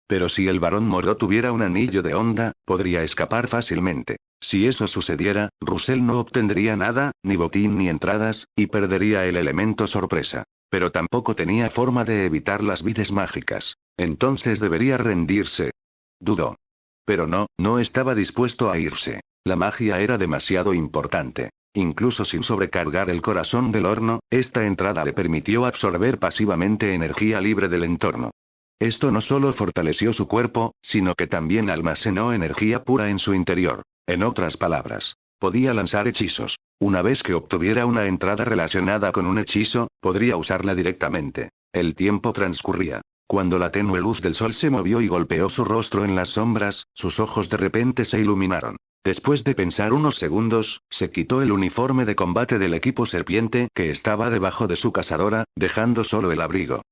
Pero si el Barón Mordo tuviera un anillo de onda, podría escapar fácilmente. Si eso sucediera, Russell no obtendría nada, ni botín ni entradas, y perdería el elemento sorpresa. Pero tampoco tenía forma de evitar las vides mágicas. Entonces debería rendirse. Dudó. Pero no estaba dispuesto a irse. La magia era demasiado importante. Incluso sin sobrecargar el corazón del horno, esta entrada le permitió absorber pasivamente energía libre del entorno. Esto no solo fortaleció su cuerpo, sino que también almacenó energía pura en su interior. En otras palabras, podía lanzar hechizos. Una vez que obtuviera una entrada relacionada con un hechizo, podría usarla directamente. El tiempo transcurría. Cuando la tenue luz del sol se movió y golpeó su rostro en las sombras, sus ojos de repente se iluminaron. Después de pensar unos segundos, se quitó el uniforme de combate del equipo serpiente que estaba debajo de su cazadora, dejando solo el abrigo.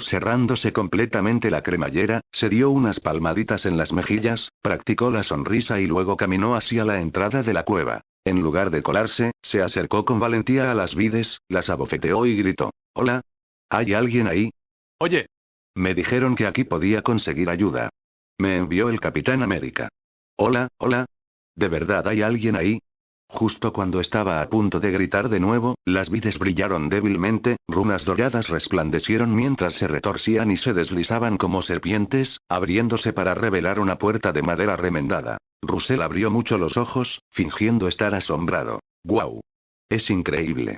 Cerrándose completamente la cremallera, se dio unas palmaditas en las mejillas, practicó la sonrisa y luego caminó hacia la entrada de la cueva. En lugar de colarse, se acercó con valentía a las vides, las abofeteó y gritó: «Hola. ¿Hay alguien ahí? Oye. Me dijeron que aquí podía conseguir ayuda. Me envió el Capitán América. Hola, hola. ¿De verdad hay alguien ahí?» Justo cuando estaba a punto de gritar de nuevo, las vides brillaron débilmente, runas doradas resplandecieron mientras se retorcían y se deslizaban como serpientes, abriéndose para revelar una puerta de madera remendada. Russell abrió mucho los ojos, fingiendo estar asombrado. «¡Guau! Es increíble».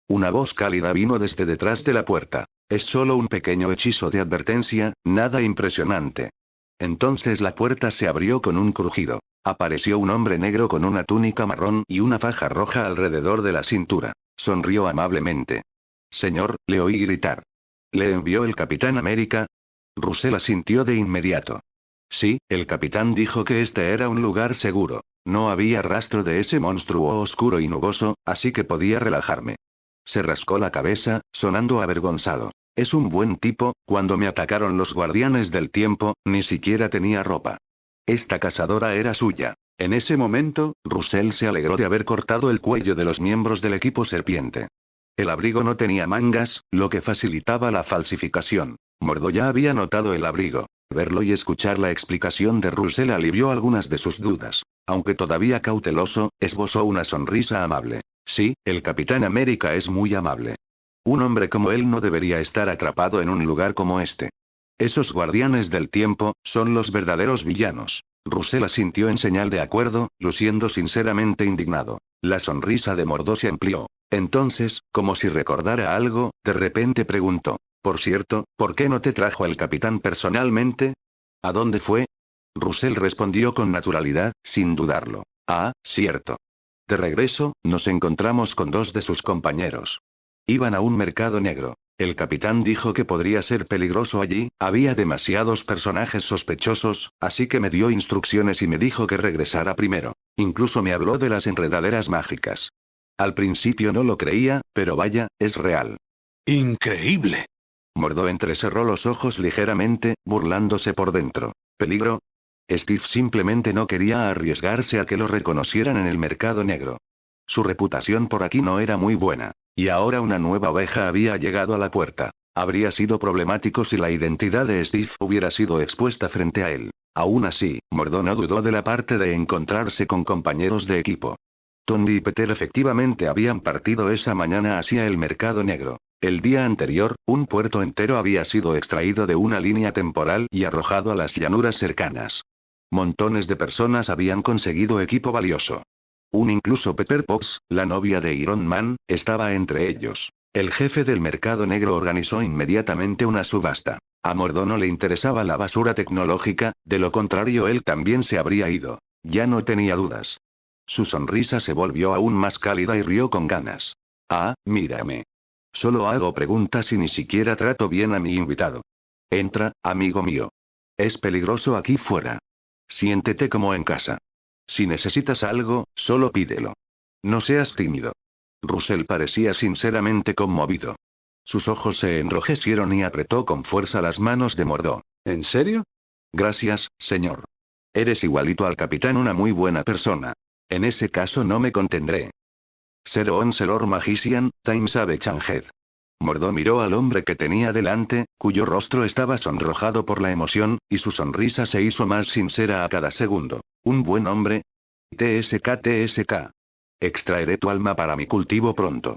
Una voz cálida vino desde detrás de la puerta. «Es solo un pequeño hechizo de advertencia, nada impresionante». Entonces la puerta se abrió con un crujido. Apareció un hombre negro con una túnica marrón y una faja roja alrededor de la cintura. Sonrió amablemente. «Señor», le oí gritar. «¿Le envió el Capitán América?» Russell asintió de inmediato. «Sí, el capitán dijo que este era un lugar seguro. No había rastro de ese monstruo oscuro y nuboso, así que podía relajarme». Se rascó la cabeza, sonando avergonzado. «Es un buen tipo, cuando me atacaron los guardianes del tiempo, ni siquiera tenía ropa. Esta cazadora era suya». En ese momento, Russell se alegró de haber cortado el cuello de los miembros del equipo serpiente. El abrigo no tenía mangas, lo que facilitaba la falsificación. Mordo ya había notado el abrigo. Verlo y escuchar la explicación de Russell alivió algunas de sus dudas. Aunque todavía cauteloso, esbozó una sonrisa amable. «Sí, el Capitán América es muy amable. Un hombre como él no debería estar atrapado en un lugar como este. Esos guardianes del tiempo, son los verdaderos villanos». Russell asintió en señal de acuerdo, luciendo sinceramente indignado. La sonrisa de Mordo se amplió. Entonces, como si recordara algo, de repente preguntó: «Por cierto, ¿por qué no te trajo el capitán personalmente? ¿A dónde fue?» Russell respondió con naturalidad, sin dudarlo. «Ah, cierto. De regreso, nos encontramos con dos de sus compañeros. Iban a un mercado negro. El capitán dijo que podría ser peligroso allí, había demasiados personajes sospechosos, así que me dio instrucciones y me dijo que regresara primero. Incluso me habló de las enredaderas mágicas. Al principio no lo creía, pero vaya, es real». «¡Increíble!». Mordo entrecerró los ojos ligeramente, burlándose por dentro. «¿Peligro?». Steve simplemente no quería arriesgarse a que lo reconocieran en el mercado negro. Su reputación por aquí no era muy buena. Y ahora una nueva oveja había llegado a la puerta. Habría sido problemático si la identidad de Steve hubiera sido expuesta frente a él. Aún así, Mordo no dudó de la parte de encontrarse con compañeros de equipo. Tony y Peter efectivamente habían partido esa mañana hacia el mercado negro. El día anterior, un puerto entero había sido extraído de una línea temporal y arrojado a las llanuras cercanas. Montones de personas habían conseguido equipo valioso. Incluso Pepper Potts, la novia de Iron Man, estaba entre ellos. El jefe del mercado negro organizó inmediatamente una subasta. A Mordo no le interesaba la basura tecnológica, de lo contrario él también se habría ido. Ya no tenía dudas. Su sonrisa se volvió aún más cálida y rió con ganas. «Ah, mírame. Solo hago preguntas y ni siquiera trato bien a mi invitado. Entra, amigo mío. Es peligroso aquí fuera. Siéntete como en casa. Si necesitas algo, solo pídelo. No seas tímido». Russell parecía sinceramente conmovido. Sus ojos se enrojecieron y apretó con fuerza las manos de Mordo. «¿En serio? Gracias, señor. Eres igualito al capitán, una muy buena persona. En ese caso no me contendré». «Zero Onslaught Magician, Time Savage Changed». Mordo miró al hombre que tenía delante, cuyo rostro estaba sonrojado por la emoción, y su sonrisa se hizo más sincera a cada segundo. «Un buen hombre. TSK. Extraeré tu alma para mi cultivo pronto.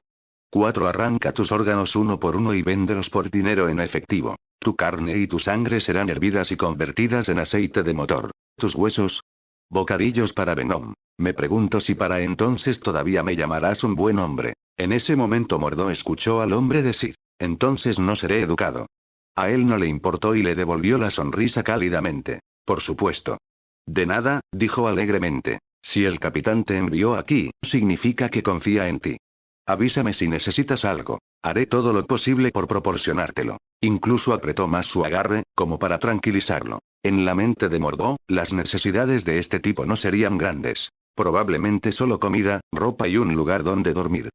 4. Arranca tus órganos uno por uno y véndelos por dinero en efectivo. Tu carne y tu sangre serán hervidas y convertidas en aceite de motor. Tus huesos. Bocadillos para Venom. Me pregunto si para entonces todavía me llamarás un buen hombre. En ese momento Mordo escuchó al hombre decir: entonces no seré educado. A él no le importó y le devolvió la sonrisa cálidamente. Por supuesto. De nada, dijo alegremente. Si el capitán te envió aquí, significa que confía en ti. Avísame si necesitas algo. Haré todo lo posible por proporcionártelo. Incluso apretó más su agarre, como para tranquilizarlo. En la mente de Mordo, las necesidades de este tipo no serían grandes. Probablemente solo comida, ropa y un lugar donde dormir.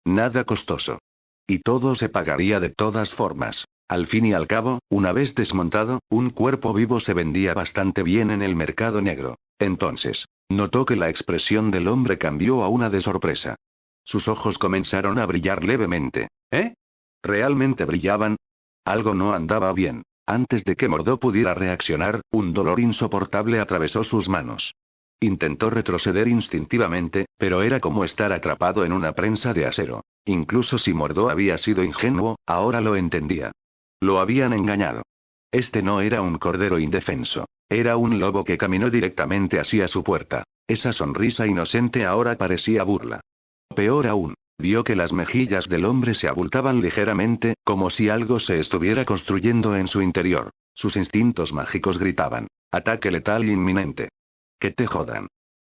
Nada costoso. Y todo se pagaría de todas formas. Al fin y al cabo, una vez desmontado, un cuerpo vivo se vendía bastante bien en el mercado negro. Entonces, notó que la expresión del hombre cambió a una de sorpresa. Sus ojos comenzaron a brillar levemente. ¿Eh? ¿Realmente brillaban? Algo no andaba bien. Antes de que Mordo pudiera reaccionar, un dolor insoportable atravesó sus manos. Intentó retroceder instintivamente, pero era como estar atrapado en una prensa de acero. Incluso si Mordo había sido ingenuo, ahora lo entendía. Lo habían engañado. Este no era un cordero indefenso. Era un lobo que caminó directamente hacia su puerta. Esa sonrisa inocente ahora parecía burla. Peor aún, vio que las mejillas del hombre se abultaban ligeramente, como si algo se estuviera construyendo en su interior. Sus instintos mágicos gritaban: ataque letal inminente. Que te jodan.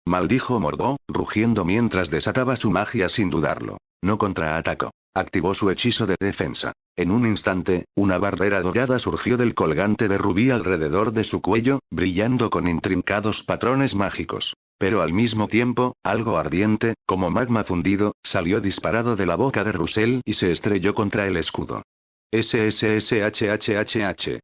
Maldijo Mordo, rugiendo mientras desataba su magia sin dudarlo. No contraatacó. Activó su hechizo de defensa. En un instante, una barrera dorada surgió del colgante de rubí alrededor de su cuello, brillando con intrincados patrones mágicos. Pero al mismo tiempo, algo ardiente, como magma fundido, salió disparado de la boca de Russell y se estrelló contra el escudo. SSSHHHH.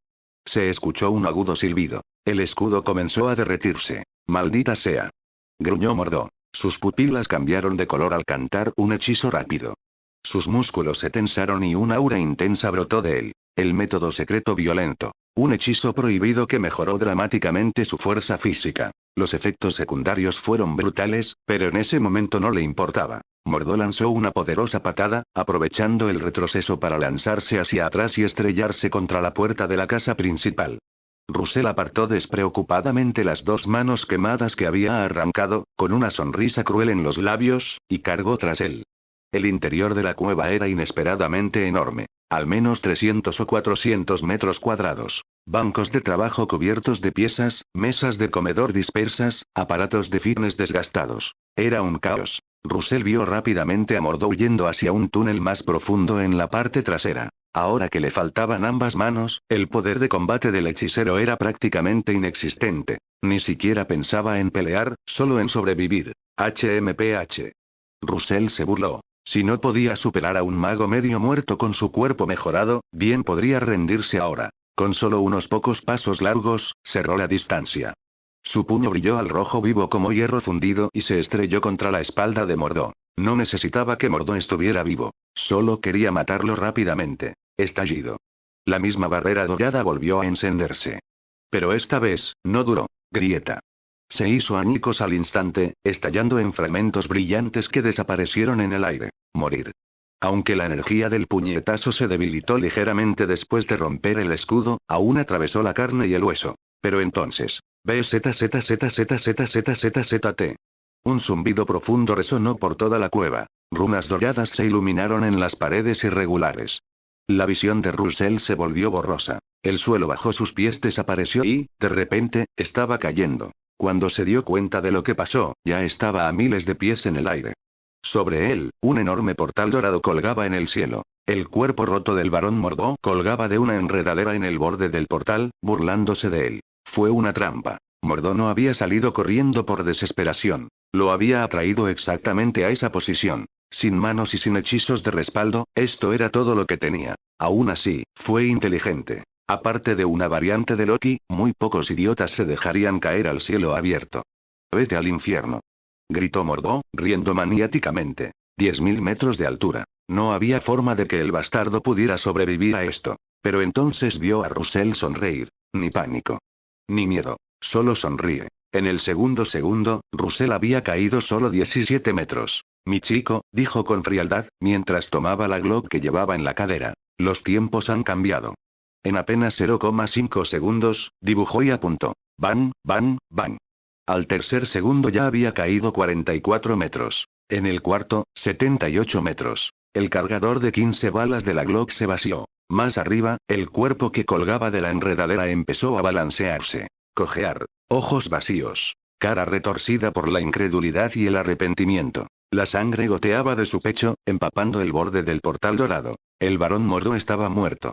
Se escuchó un agudo silbido. El escudo comenzó a derretirse. Maldita sea. Gruñó Mordo. Sus pupilas cambiaron de color al cantar un hechizo rápido. Sus músculos se tensaron y una aura intensa brotó de él. El método secreto violento. Un hechizo prohibido que mejoró dramáticamente su fuerza física. Los efectos secundarios fueron brutales, pero en ese momento no le importaba. Mordo lanzó una poderosa patada, aprovechando el retroceso para lanzarse hacia atrás y estrellarse contra la puerta de la casa principal. Russell apartó despreocupadamente las dos manos quemadas que había arrancado, con una sonrisa cruel en los labios, y cargó tras él. El interior de la cueva era inesperadamente enorme. Al menos 300 o 400 metros cuadrados. Bancos de trabajo cubiertos de piezas, mesas de comedor dispersas, aparatos de fitness desgastados. Era un caos. Russell vio rápidamente a Mordo huyendo hacia un túnel más profundo en la parte trasera. Ahora que le faltaban ambas manos, el poder de combate del hechicero era prácticamente inexistente. Ni siquiera pensaba en pelear, solo en sobrevivir. HMPH. Russell se burló. Si no podía superar a un mago medio muerto con su cuerpo mejorado, bien podría rendirse ahora. Con solo unos pocos pasos largos, cerró la distancia. Su puño brilló al rojo vivo como hierro fundido y se estrelló contra la espalda de Mordo. No necesitaba que Mordo estuviera vivo. Solo quería matarlo rápidamente. Estallido. La misma barrera dorada volvió a encenderse. Pero esta vez, no duró. Grieta. Se hizo añicos al instante, estallando en fragmentos brillantes que desaparecieron en el aire. Morir. Aunque la energía del puñetazo se debilitó ligeramente después de romper el escudo, aún atravesó la carne y el hueso. Pero entonces, BZZZZZZZZZT. Un zumbido profundo resonó por toda la cueva. Runas doradas se iluminaron en las paredes irregulares. La visión de Russell se volvió borrosa. El suelo bajo sus pies desapareció y, de repente, estaba cayendo. Cuando se dio cuenta de lo que pasó, ya estaba a miles de pies en el aire. Sobre él, un enorme portal dorado colgaba en el cielo. El cuerpo roto del barón Mordo colgaba de una enredadera en el borde del portal, burlándose de él. Fue una trampa. Mordo no había salido corriendo por desesperación. Lo había atraído exactamente a esa posición. Sin manos y sin hechizos de respaldo, esto era todo lo que tenía. Aún así, fue inteligente. Aparte de una variante de Loki, muy pocos idiotas se dejarían caer al cielo abierto. Vete al infierno. Gritó Mordo, riendo maniáticamente. 10.000 metros de altura. No había forma de que el bastardo pudiera sobrevivir a esto. Pero entonces vio a Russell sonreír. Ni pánico. Ni miedo. Solo sonríe. En el segundo, Russell había caído solo 17 metros. Mi chico, dijo con frialdad, mientras tomaba la Glock que llevaba en la cadera. Los tiempos han cambiado. En apenas 0,5 segundos, dibujó y apuntó. Bang, bang, bang. Al tercer segundo ya había caído 44 metros. En el cuarto, 78 metros. El cargador de 15 balas de la Glock se vació. Más arriba, el cuerpo que colgaba de la enredadera empezó a balancearse. Cojear. Ojos vacíos. Cara retorcida por la incredulidad y el arrepentimiento. La sangre goteaba de su pecho, empapando el borde del portal dorado. El varón Mordo estaba muerto.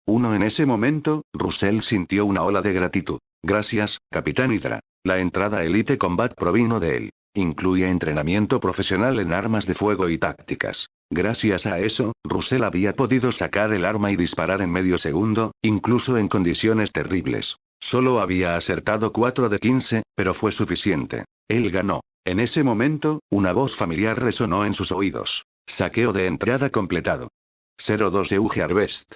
En ese momento, Russell sintió una ola de gratitud. Gracias, Capitán Hydra. La entrada Elite Combat provino de él. Incluye entrenamiento profesional en armas de fuego y tácticas. Gracias a eso, Russell había podido sacar el arma y disparar en medio segundo, incluso en condiciones terribles. Solo había acertado 4 de 15, pero fue suficiente. Él ganó. En ese momento, una voz familiar resonó en sus oídos. Saqueo de entrada completado. 02 Euge Harvest.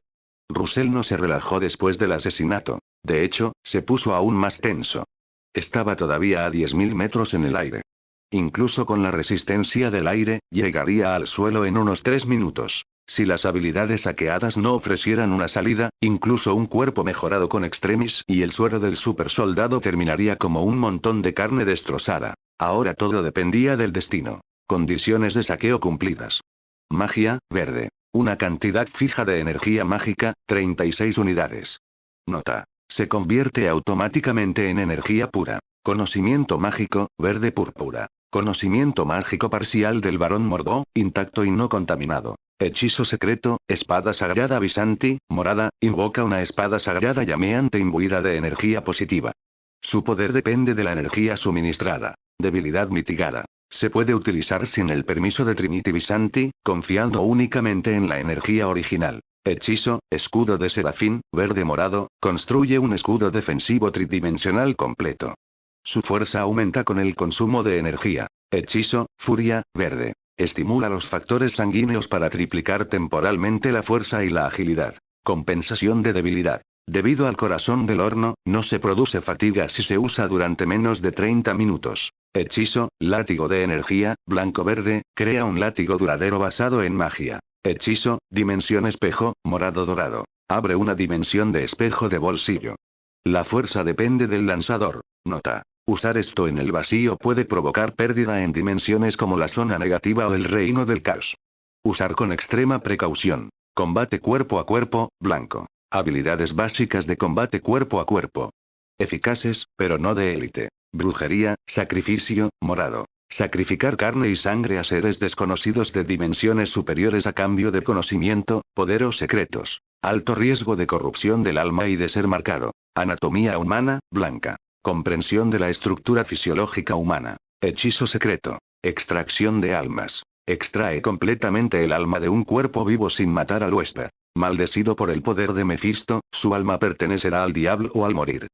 Russell no se relajó después del asesinato. De hecho, se puso aún más tenso. Estaba todavía a 10.000 metros en el aire. Incluso con la resistencia del aire, llegaría al suelo en unos 3 minutos. Si las habilidades hackeadas no ofrecieran una salida, incluso un cuerpo mejorado con extremis y el suero del supersoldado terminaría como un montón de carne destrozada. Ahora todo dependía del destino. Condiciones de saqueo cumplidas. Magia, verde. Una cantidad fija de energía mágica, 36 unidades. Nota. Se convierte automáticamente en energía pura. Conocimiento mágico, verde púrpura. Conocimiento mágico parcial del varón Mordo, intacto y no contaminado. Hechizo secreto, espada sagrada Visanti, morada, invoca una espada sagrada llameante imbuida de energía positiva. Su poder depende de la energía suministrada. Debilidad mitigada. Se puede utilizar sin el permiso de Trinity Visanti, confiando únicamente en la energía original. Hechizo, escudo de serafín, verde morado, construye un escudo defensivo tridimensional completo. Su fuerza aumenta con el consumo de energía. Hechizo, furia, verde. Estimula los factores sanguíneos para triplicar temporalmente la fuerza y la agilidad. Compensación de debilidad. Debido al corazón del horno, no se produce fatiga si se usa durante menos de 30 minutos. Hechizo, látigo de energía, blanco-verde, crea un látigo duradero basado en magia. Hechizo, dimensión espejo, morado-dorado. Abre una dimensión de espejo de bolsillo. La fuerza depende del lanzador. Nota. Usar esto en el vacío puede provocar pérdida en dimensiones como la zona negativa o el reino del caos. Usar con extrema precaución. Combate cuerpo a cuerpo, blanco. Habilidades básicas de combate cuerpo a cuerpo. Eficaces, pero no de élite. Brujería, sacrificio, morado. Sacrificar carne y sangre a seres desconocidos de dimensiones superiores a cambio de conocimiento, poder o secretos. Alto riesgo de corrupción del alma y de ser marcado. Anatomía humana, blanca. Comprensión de la estructura fisiológica humana. Hechizo secreto. Extracción de almas. Extrae completamente el alma de un cuerpo vivo sin matar al huésped. Maldecido por el poder de Mefisto, su alma pertenecerá al diablo o al morir.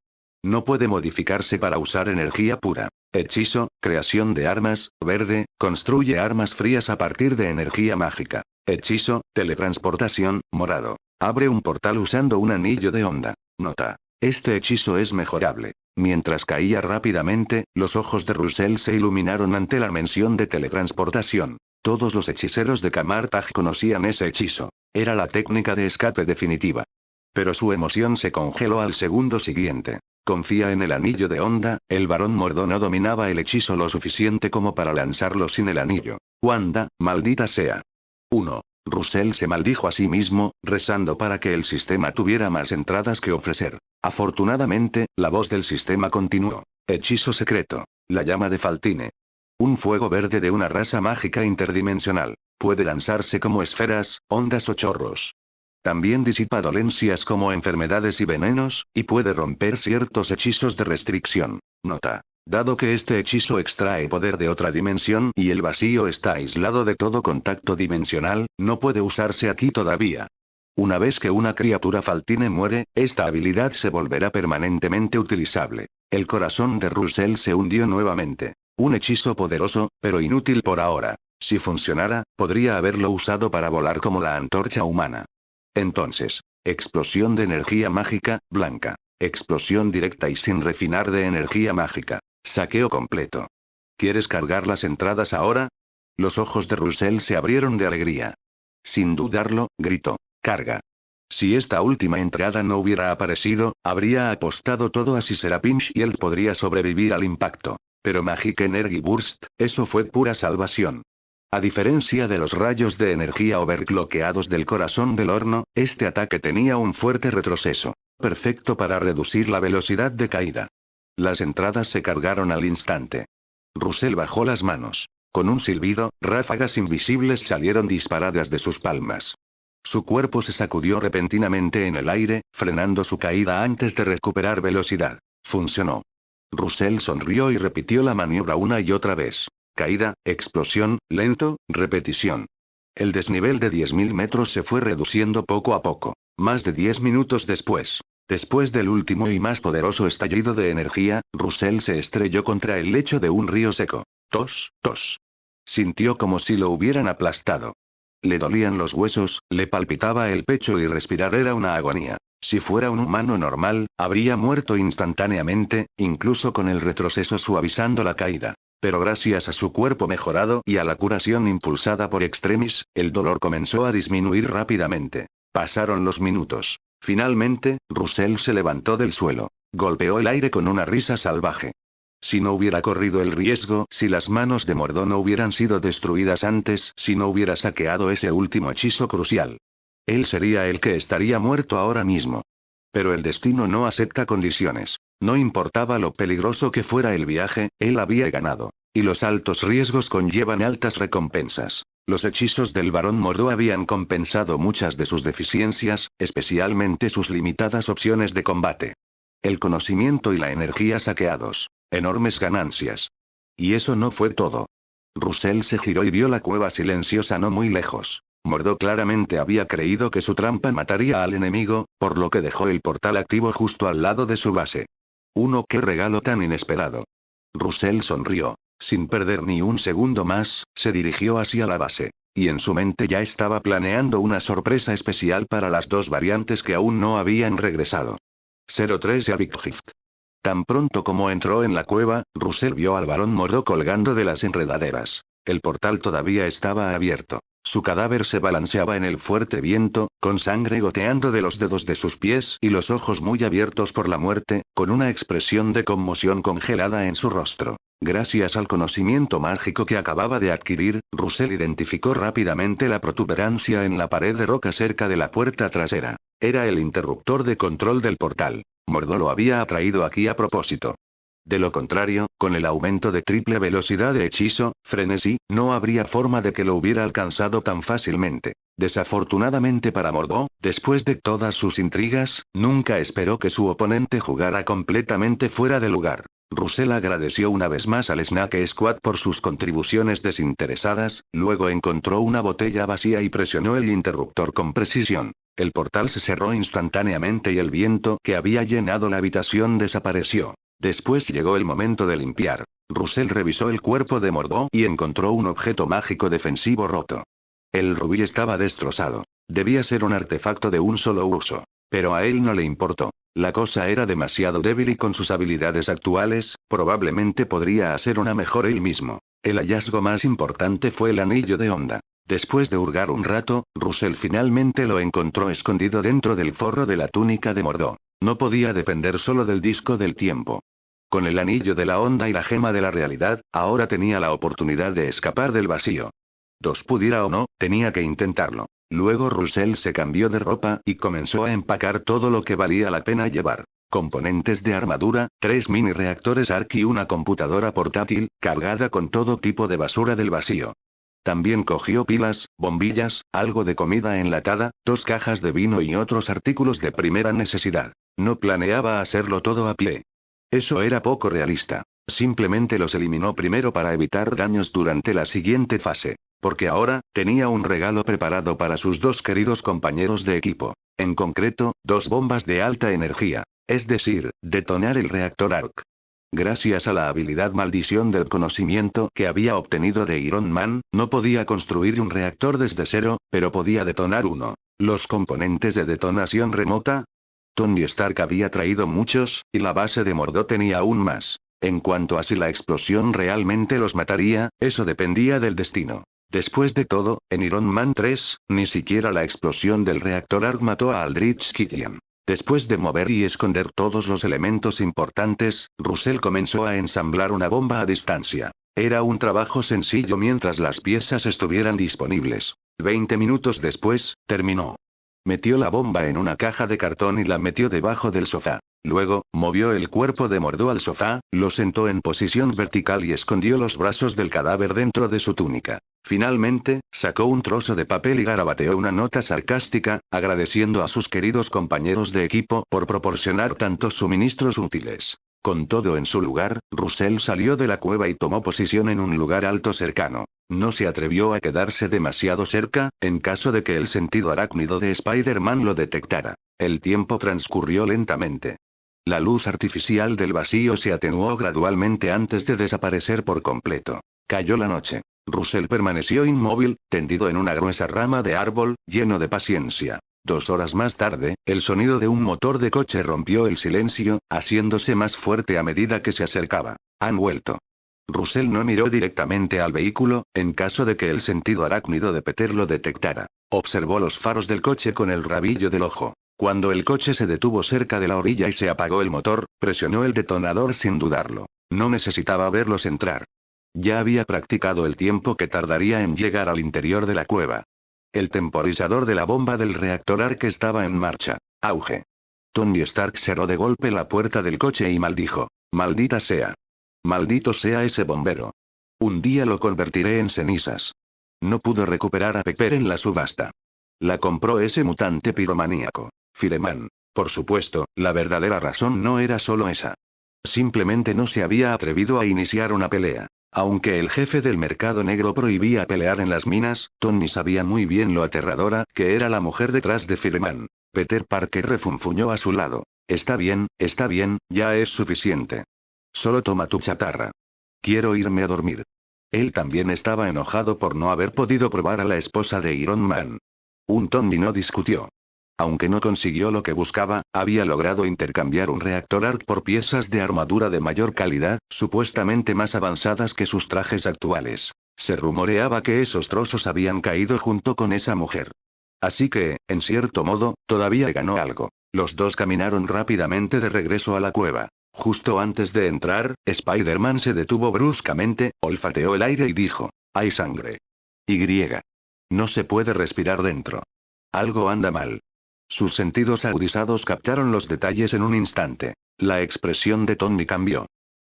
No puede modificarse para usar energía pura. Hechizo, creación de armas, verde, construye armas frías a partir de energía mágica. Hechizo, teletransportación, morado. Abre un portal usando un anillo de onda. Nota. Este hechizo es mejorable. Mientras caía rápidamente, los ojos de Russell se iluminaron ante la mención de teletransportación. Todos los hechiceros de Camartag conocían ese hechizo. Era la técnica de escape definitiva. Pero su emoción se congeló al segundo siguiente. Confía en el anillo de onda, el varón Mordo no dominaba el hechizo lo suficiente como para lanzarlo sin el anillo. Wanda, maldita sea. 1. Russell se maldijo a sí mismo, rezando para que el sistema tuviera más entradas que ofrecer. Afortunadamente, la voz del sistema continuó. Hechizo secreto. La llama de Faltine. Un fuego verde de una raza mágica interdimensional. Puede lanzarse como esferas, ondas o chorros. También disipa dolencias como enfermedades y venenos, y puede romper ciertos hechizos de restricción. Nota. Dado que este hechizo extrae poder de otra dimensión y el vacío está aislado de todo contacto dimensional, no puede usarse aquí todavía. Una vez que una criatura Faltine muere, esta habilidad se volverá permanentemente utilizable. El corazón de Russell se hundió nuevamente. Un hechizo poderoso, pero inútil por ahora. Si funcionara, podría haberlo usado para volar como la antorcha humana. Entonces, explosión de energía mágica, blanca. Explosión directa y sin refinar de energía mágica. Saqueo completo. ¿Quieres cargar las entradas ahora? Los ojos de Russell se abrieron de alegría. Sin dudarlo, gritó. Carga. Si esta última entrada no hubiera aparecido, habría apostado todo a si Serapinch y él podría sobrevivir al impacto. Pero Magic Energy Burst, eso fue pura salvación. A diferencia de los rayos de energía overclockeados del corazón del horno, este ataque tenía un fuerte retroceso. Perfecto para reducir la velocidad de caída. Las entradas se cargaron al instante. Russell bajó las manos. Con un silbido, ráfagas invisibles salieron disparadas de sus palmas. Su cuerpo se sacudió repentinamente en el aire, frenando su caída antes de recuperar velocidad. Funcionó. Russell sonrió y repitió la maniobra una y otra vez. Caída, explosión, lento, repetición. El desnivel de 10.000 metros se fue reduciendo poco a poco. Más de 10 minutos después. Después del último y más poderoso estallido de energía, Russell se estrelló contra el lecho de un río seco. Tos, tos. Sintió como si lo hubieran aplastado. Le dolían los huesos, le palpitaba el pecho y respirar era una agonía. Si fuera un humano normal, habría muerto instantáneamente, incluso con el retroceso suavizando la caída. Pero gracias a su cuerpo mejorado y a la curación impulsada por Extremis, el dolor comenzó a disminuir rápidamente. Pasaron los minutos. Finalmente, Russell se levantó del suelo. Golpeó el aire con una risa salvaje. Si no hubiera corrido el riesgo, si las manos de Mordo no hubieran sido destruidas antes, si no hubiera saqueado ese último hechizo crucial. Él sería el que estaría muerto ahora mismo. Pero el destino no acepta condiciones. No importaba lo peligroso que fuera el viaje, él había ganado. Y los altos riesgos conllevan altas recompensas. Los hechizos del Barón Mordo habían compensado muchas de sus deficiencias, especialmente sus limitadas opciones de combate. El conocimiento y la energía saqueados. Enormes ganancias. Y eso no fue todo. Russell se giró y vio la cueva silenciosa no muy lejos. Mordo claramente había creído que su trampa mataría al enemigo, por lo que dejó el portal activo justo al lado de su base. ¡Qué regalo tan inesperado! Russell sonrió. Sin perder ni un segundo más, se dirigió hacia la base. Y en su mente ya estaba planeando una sorpresa especial para las dos variantes que aún no habían regresado. 03 y a Big Gift. Tan pronto como entró en la cueva, Russell vio al Barón Mordo colgando de las enredaderas. El portal todavía estaba abierto. Su cadáver se balanceaba en el fuerte viento, con sangre goteando de los dedos de sus pies y los ojos muy abiertos por la muerte, con una expresión de conmoción congelada en su rostro. Gracias al conocimiento mágico que acababa de adquirir, Russell identificó rápidamente la protuberancia en la pared de roca cerca de la puerta trasera. Era el interruptor de control del portal. Mordo lo había atraído aquí a propósito. De lo contrario, con el aumento de triple velocidad de hechizo, frenesí, no habría forma de que lo hubiera alcanzado tan fácilmente. Desafortunadamente para Mordo, después de todas sus intrigas, nunca esperó que su oponente jugara completamente fuera de lugar. Russell agradeció una vez más al Snake Squad por sus contribuciones desinteresadas, luego encontró una botella vacía y presionó el interruptor con precisión. El portal se cerró instantáneamente y el viento que había llenado la habitación desapareció. Después llegó el momento de limpiar. Russell revisó el cuerpo de Mordo y encontró un objeto mágico defensivo roto. El rubí estaba destrozado. Debía ser un artefacto de un solo uso. Pero a él no le importó. La cosa era demasiado débil y con sus habilidades actuales, probablemente podría hacer una mejor él mismo. El hallazgo más importante fue el anillo de onda. Después de hurgar un rato, Russell finalmente lo encontró escondido dentro del forro de la túnica de Mordo. No podía depender solo del disco del tiempo. Con el anillo de la onda y la gema de la realidad, ahora tenía la oportunidad de escapar del vacío. Pudiera o no, tenía que intentarlo. Luego Russell se cambió de ropa y comenzó a empacar todo lo que valía la pena llevar. Componentes de armadura, 3 mini reactores ARC y una computadora portátil, cargada con todo tipo de basura del vacío. También cogió pilas, bombillas, algo de comida enlatada, 2 cajas de vino y otros artículos de primera necesidad. No planeaba hacerlo todo a pie. Eso era poco realista. Simplemente los eliminó primero para evitar daños durante la siguiente fase. Porque ahora, tenía un regalo preparado para sus 2 queridos compañeros de equipo. En concreto, 2 bombas de alta energía. Es decir, detonar el reactor ARC. Gracias a la habilidad maldición del conocimiento que había obtenido de Iron Man, no podía construir un reactor desde cero, pero podía detonar uno. ¿Los componentes de detonación remota? Tony Stark había traído muchos, y la base de Mordo tenía aún más. En cuanto a si la explosión realmente los mataría, eso dependía del destino. Después de todo, en Iron Man 3, ni siquiera la explosión del reactor ARC mató a Aldrich Killian. Después de mover y esconder todos los elementos importantes, Russell comenzó a ensamblar una bomba a distancia. Era un trabajo sencillo mientras las piezas estuvieran disponibles. 20 minutos después, terminó. Metió la bomba en una caja de cartón y la metió debajo del sofá. Luego, movió el cuerpo de Mordo al sofá, lo sentó en posición vertical y escondió los brazos del cadáver dentro de su túnica. Finalmente, sacó un trozo de papel y garabateó una nota sarcástica, agradeciendo a sus queridos compañeros de equipo por proporcionar tantos suministros útiles. Con todo en su lugar, Russell salió de la cueva y tomó posición en un lugar alto cercano. No se atrevió a quedarse demasiado cerca, en caso de que el sentido arácnido de Spider-Man lo detectara. El tiempo transcurrió lentamente. La luz artificial del vacío se atenuó gradualmente antes de desaparecer por completo. Cayó la noche. Russell permaneció inmóvil, tendido en una gruesa rama de árbol, lleno de paciencia. 2 horas más tarde, el sonido de un motor de coche rompió el silencio, haciéndose más fuerte a medida que se acercaba. Han vuelto. Russell no miró directamente al vehículo, en caso de que el sentido arácnido de Peter lo detectara. Observó los faros del coche con el rabillo del ojo. Cuando el coche se detuvo cerca de la orilla y se apagó el motor, presionó el detonador sin dudarlo. No necesitaba verlos entrar. Ya había practicado el tiempo que tardaría en llegar al interior de la cueva. El temporizador de la bomba del reactor ARC estaba en marcha. Auge. Tony Stark cerró de golpe la puerta del coche y maldijo. Maldita sea. Maldito sea ese bombero. Un día lo convertiré en cenizas. No pudo recuperar a Pepper en la subasta. La compró ese mutante piromaníaco. Fireman. Por supuesto, la verdadera razón no era solo esa. Simplemente no se había atrevido a iniciar una pelea. Aunque el jefe del mercado negro prohibía pelear en las minas, Tony sabía muy bien lo aterradora que era la mujer detrás de Fireman. Peter Parker refunfuñó a su lado. Está bien, ya es suficiente. Solo toma tu chatarra. Quiero irme a dormir. Él también estaba enojado por no haber podido probar a la esposa de Iron Man. Tony no discutió. Aunque no consiguió lo que buscaba, había logrado intercambiar un reactor ARC por piezas de armadura de mayor calidad, supuestamente más avanzadas que sus trajes actuales. Se rumoreaba que esos trozos habían caído junto con esa mujer. Así que, en cierto modo, todavía ganó algo. Los dos caminaron rápidamente de regreso a la cueva. Justo antes de entrar, Spider-Man se detuvo bruscamente, olfateó el aire y dijo: «Hay sangre. Y. No se puede respirar dentro. Algo anda mal». Sus sentidos agudizados captaron los detalles en un instante. La expresión de Tony cambió.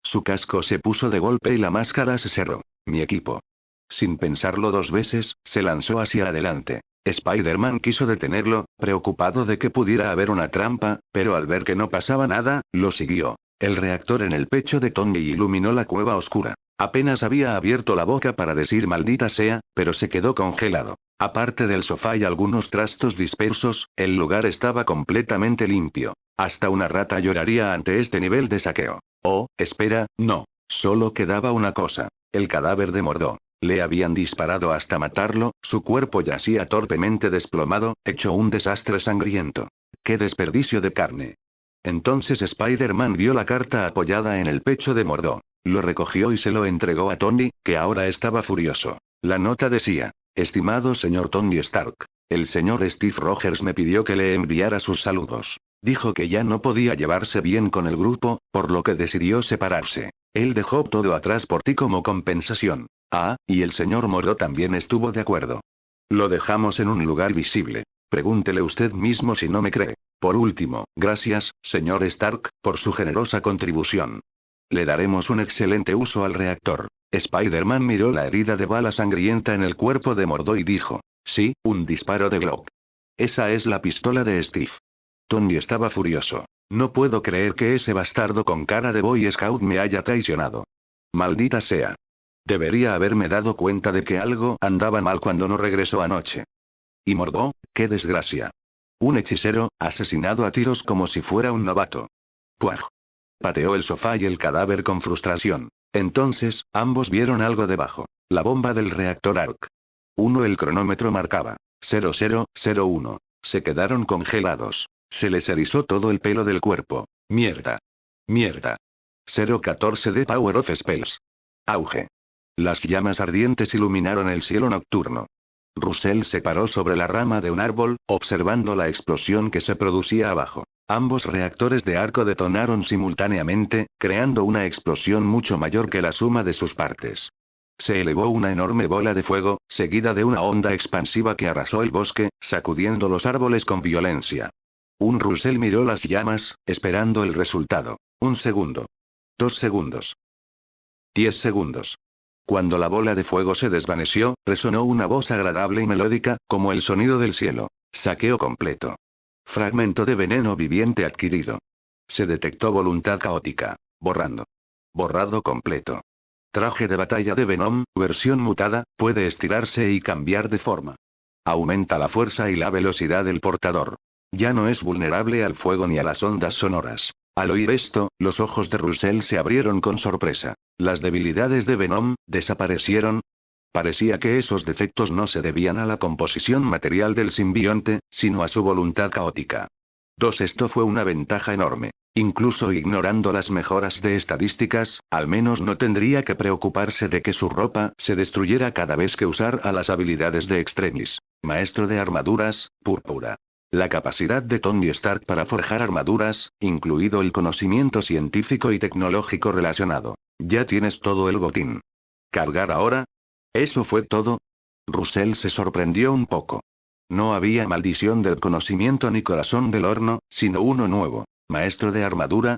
Su casco se puso de golpe y la máscara se cerró. «Mi equipo». Sin pensarlo 2 veces, se lanzó hacia adelante. Spider-Man quiso detenerlo, preocupado de que pudiera haber una trampa, pero al ver que no pasaba nada, lo siguió. El reactor en el pecho de Tony iluminó la cueva oscura. Apenas había abierto la boca para decir maldita sea, pero se quedó congelado. Aparte del sofá y algunos trastos dispersos, el lugar estaba completamente limpio. Hasta una rata lloraría ante este nivel de saqueo. Oh, espera, no. Solo quedaba una cosa. El cadáver de Mordo. Le habían disparado hasta matarlo, su cuerpo yacía torpemente desplomado, hecho un desastre sangriento. ¡Qué desperdicio de carne! Entonces Spider-Man vio la carta apoyada en el pecho de Mordo. Lo recogió y se lo entregó a Tony, que ahora estaba furioso. La nota decía: «Estimado señor Tony Stark, el señor Steve Rogers me pidió que le enviara sus saludos. Dijo que ya no podía llevarse bien con el grupo, por lo que decidió separarse. Él dejó todo atrás por ti como compensación. Ah, y el señor Mordo también estuvo de acuerdo. Lo dejamos en un lugar visible. Pregúntele usted mismo si no me cree. Por último, gracias, señor Stark, por su generosa contribución. Le daremos un excelente uso al reactor». Spider-Man miró la herida de bala sangrienta en el cuerpo de Mordo y dijo: «Sí, un disparo de Glock. Esa es la pistola de Steve». Tony estaba furioso. «No puedo creer que ese bastardo con cara de Boy Scout me haya traicionado. Maldita sea. Debería haberme dado cuenta de que algo andaba mal cuando no regresó anoche. Y Mordo, qué desgracia. Un hechicero, asesinado a tiros como si fuera un novato». Puaj. Pateó el sofá y el cadáver con frustración. Entonces, ambos vieron algo debajo. La bomba del reactor ARC. El cronómetro marcaba 0001. Se quedaron congelados. Se les erizó todo el pelo del cuerpo. Mierda. 014 de Power of Spells. Auge. Las llamas ardientes iluminaron el cielo nocturno. Russell se paró sobre la rama de un árbol, observando la explosión que se producía abajo. Ambos reactores de arco detonaron simultáneamente, creando una explosión mucho mayor que la suma de sus partes. Se elevó una enorme bola de fuego, seguida de una onda expansiva que arrasó el bosque, sacudiendo los árboles con violencia. Russell miró las llamas, esperando el resultado. 1 segundo. 2 segundos. 10 segundos. Cuando la bola de fuego se desvaneció, resonó una voz agradable y melódica, como el sonido del cielo. Saqueo completo. Fragmento de veneno viviente adquirido. Se detectó voluntad caótica. Borrando. Borrado completo. Traje de batalla de Venom, versión mutada, puede estirarse y cambiar de forma. Aumenta la fuerza y la velocidad del portador. Ya no es vulnerable al fuego ni a las ondas sonoras. Al oír esto, los ojos de Russell se abrieron con sorpresa. Las debilidades de Venom desaparecieron. Parecía que esos defectos no se debían a la composición material del simbionte, sino a su voluntad caótica. Esto fue una ventaja enorme. Incluso ignorando las mejoras de estadísticas, al menos no tendría que preocuparse de que su ropa se destruyera cada vez que usara las habilidades de Extremis. Maestro de armaduras, púrpura. La capacidad de Tony Stark para forjar armaduras, incluido el conocimiento científico y tecnológico relacionado. Ya tienes todo el botín. ¿Cargar ahora? ¿Eso fue todo? Russell se sorprendió un poco. No había maldición del conocimiento ni corazón del horno, sino uno nuevo. ¿Maestro de armadura?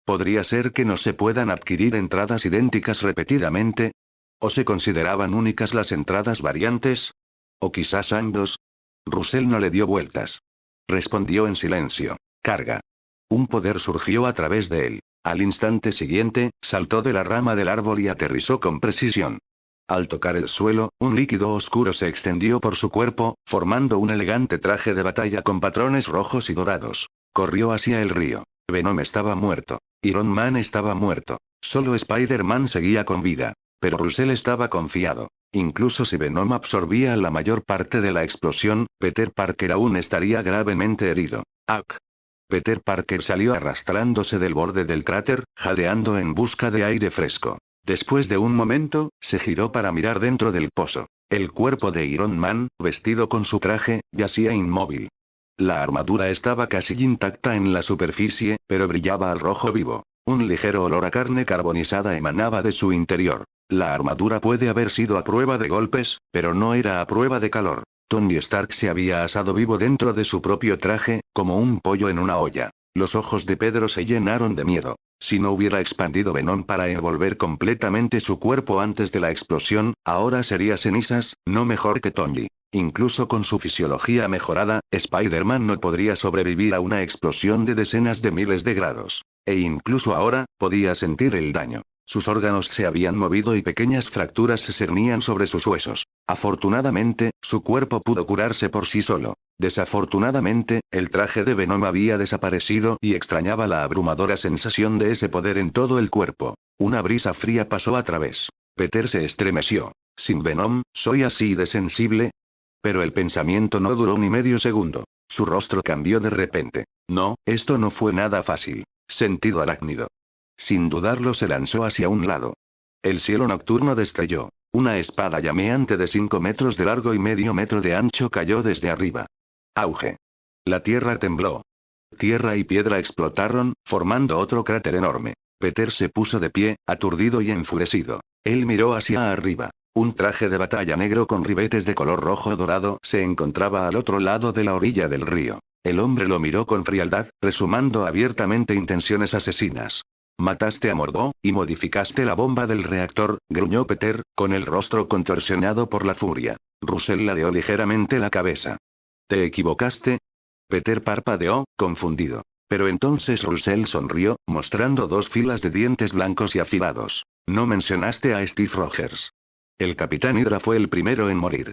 ¿Podría ser que no se puedan adquirir entradas idénticas repetidamente? ¿O se consideraban únicas las entradas variantes? ¿O quizás ambos? Russell no le dio vueltas. Respondió en silencio. Carga. Un poder surgió a través de él. Al instante siguiente, saltó de la rama del árbol y aterrizó con precisión. Al tocar el suelo, un líquido oscuro se extendió por su cuerpo, formando un elegante traje de batalla con patrones rojos y dorados. Corrió hacia el río. Venom estaba muerto. Iron Man estaba muerto. Solo Spider-Man seguía con vida. Pero Russell estaba confiado. Incluso si Venom absorbía la mayor parte de la explosión, Peter Parker aún estaría gravemente herido. ¡Ack! Peter Parker salió arrastrándose del borde del cráter, jadeando en busca de aire fresco. Después de un momento, se giró para mirar dentro del pozo. El cuerpo de Iron Man, vestido con su traje, yacía inmóvil. La armadura estaba casi intacta en la superficie, pero brillaba al rojo vivo. Un ligero olor a carne carbonizada emanaba de su interior. La armadura puede haber sido a prueba de golpes, pero no era a prueba de calor. Tony Stark se había asado vivo dentro de su propio traje, como un pollo en una olla. Los ojos de Pedro se llenaron de miedo. Si no hubiera expandido Venom para envolver completamente su cuerpo antes de la explosión, ahora sería cenizas, no mejor que Tony. Incluso con su fisiología mejorada, Spider-Man no podría sobrevivir a una explosión de decenas de miles de grados. E incluso ahora, podía sentir el daño. Sus órganos se habían movido y pequeñas fracturas se cernían sobre sus huesos. Afortunadamente, su cuerpo pudo curarse por sí solo. Desafortunadamente, el traje de Venom había desaparecido y extrañaba la abrumadora sensación de ese poder en todo el cuerpo. Una brisa fría pasó a través. Peter se estremeció. ¿Sin Venom, soy así de sensible? Pero el pensamiento no duró ni medio segundo. Su rostro cambió de repente. No, esto no fue nada fácil. Sentido arácnido. Sin dudarlo se lanzó hacia un lado. El cielo nocturno destelló. Una espada llameante de 5 metros de largo y medio metro de ancho cayó desde arriba. Auge. La tierra tembló. Tierra y piedra explotaron, formando otro cráter enorme. Peter se puso de pie, aturdido y enfurecido. Él miró hacia arriba. Un traje de batalla negro con ribetes de color rojo dorado se encontraba al otro lado de la orilla del río. El hombre lo miró con frialdad, resumando abiertamente intenciones asesinas. Mataste a Mordo, y modificaste la bomba del reactor, gruñó Peter, con el rostro contorsionado por la furia. Russell ladeó ligeramente la cabeza. ¿Te equivocaste? Peter parpadeó, confundido. Pero entonces Russell sonrió, mostrando 2 filas de dientes blancos y afilados. No mencionaste a Steve Rogers. El Capitán Hydra fue el primero en morir.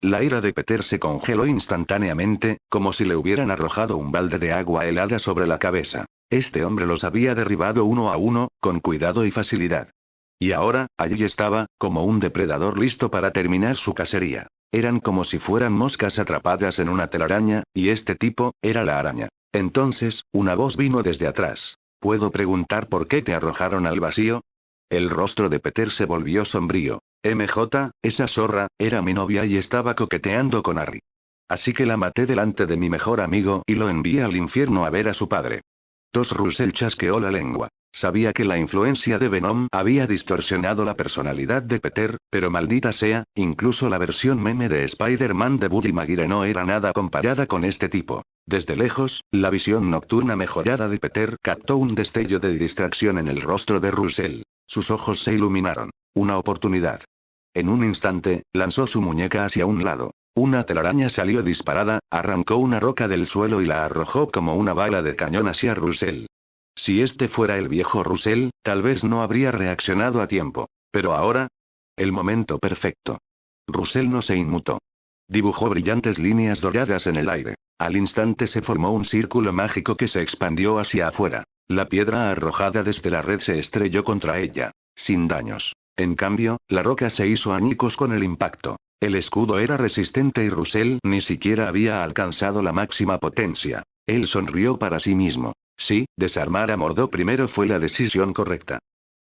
La ira de Peter se congeló instantáneamente, como si le hubieran arrojado un balde de agua helada sobre la cabeza. Este hombre los había derribado uno a uno, con cuidado y facilidad. Y ahora, allí estaba, como un depredador listo para terminar su cacería. Eran como si fueran moscas atrapadas en una telaraña, y este tipo, era la araña. Entonces, una voz vino desde atrás. ¿Puedo preguntar por qué te arrojaron al vacío? El rostro de Peter se volvió sombrío. esa zorra, era mi novia y estaba coqueteando con Harry. Así que la maté delante de mi mejor amigo y lo envié al infierno a ver a su padre. Russell chasqueó la lengua. Sabía que la influencia de Venom había distorsionado la personalidad de Peter, pero maldita sea, incluso la versión meme de Spider-Man de Buddy Maguire no era nada comparada con este tipo. Desde lejos, la visión nocturna mejorada de Peter captó un destello de distracción en el rostro de Russell. Sus ojos se iluminaron. Una oportunidad. En un instante, lanzó su muñeca hacia un lado. Una telaraña salió disparada, arrancó una roca del suelo y la arrojó como una bala de cañón hacia Russell. Si este fuera el viejo Russell, tal vez no habría reaccionado a tiempo. Pero ahora... el momento perfecto. Russell no se inmutó. Dibujó brillantes líneas doradas en el aire. Al instante se formó un círculo mágico que se expandió hacia afuera. La piedra arrojada desde la red se estrelló contra ella, sin daños. En cambio, la roca se hizo añicos con el impacto. El escudo era resistente y Russell ni siquiera había alcanzado la máxima potencia. Él sonrió para sí mismo. Sí, desarmar a Mordo primero fue la decisión correcta.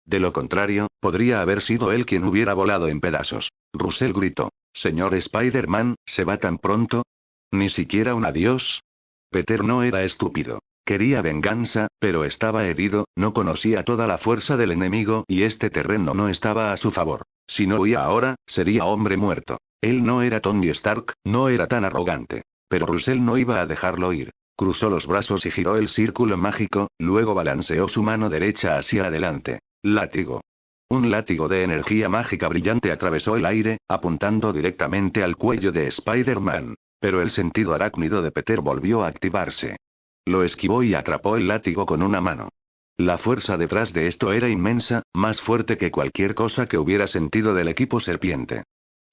De lo contrario, podría haber sido él quien hubiera volado en pedazos. Russell gritó. «Señor Spider-Man, ¿se va tan pronto? ¿Ni siquiera un adiós?» Peter no era estúpido. Quería venganza, pero estaba herido, no conocía toda la fuerza del enemigo y este terreno no estaba a su favor. Si no huía ahora, sería hombre muerto. Él no era Tony Stark, no era tan arrogante. Pero Russell no iba a dejarlo ir. Cruzó los brazos y giró el círculo mágico, luego balanceó su mano derecha hacia adelante. Látigo. Un látigo de energía mágica brillante atravesó el aire, apuntando directamente al cuello de Spider-Man. Pero el sentido arácnido de Peter volvió a activarse. Lo esquivó y atrapó el látigo con una mano. La fuerza detrás de esto era inmensa, más fuerte que cualquier cosa que hubiera sentido del equipo serpiente.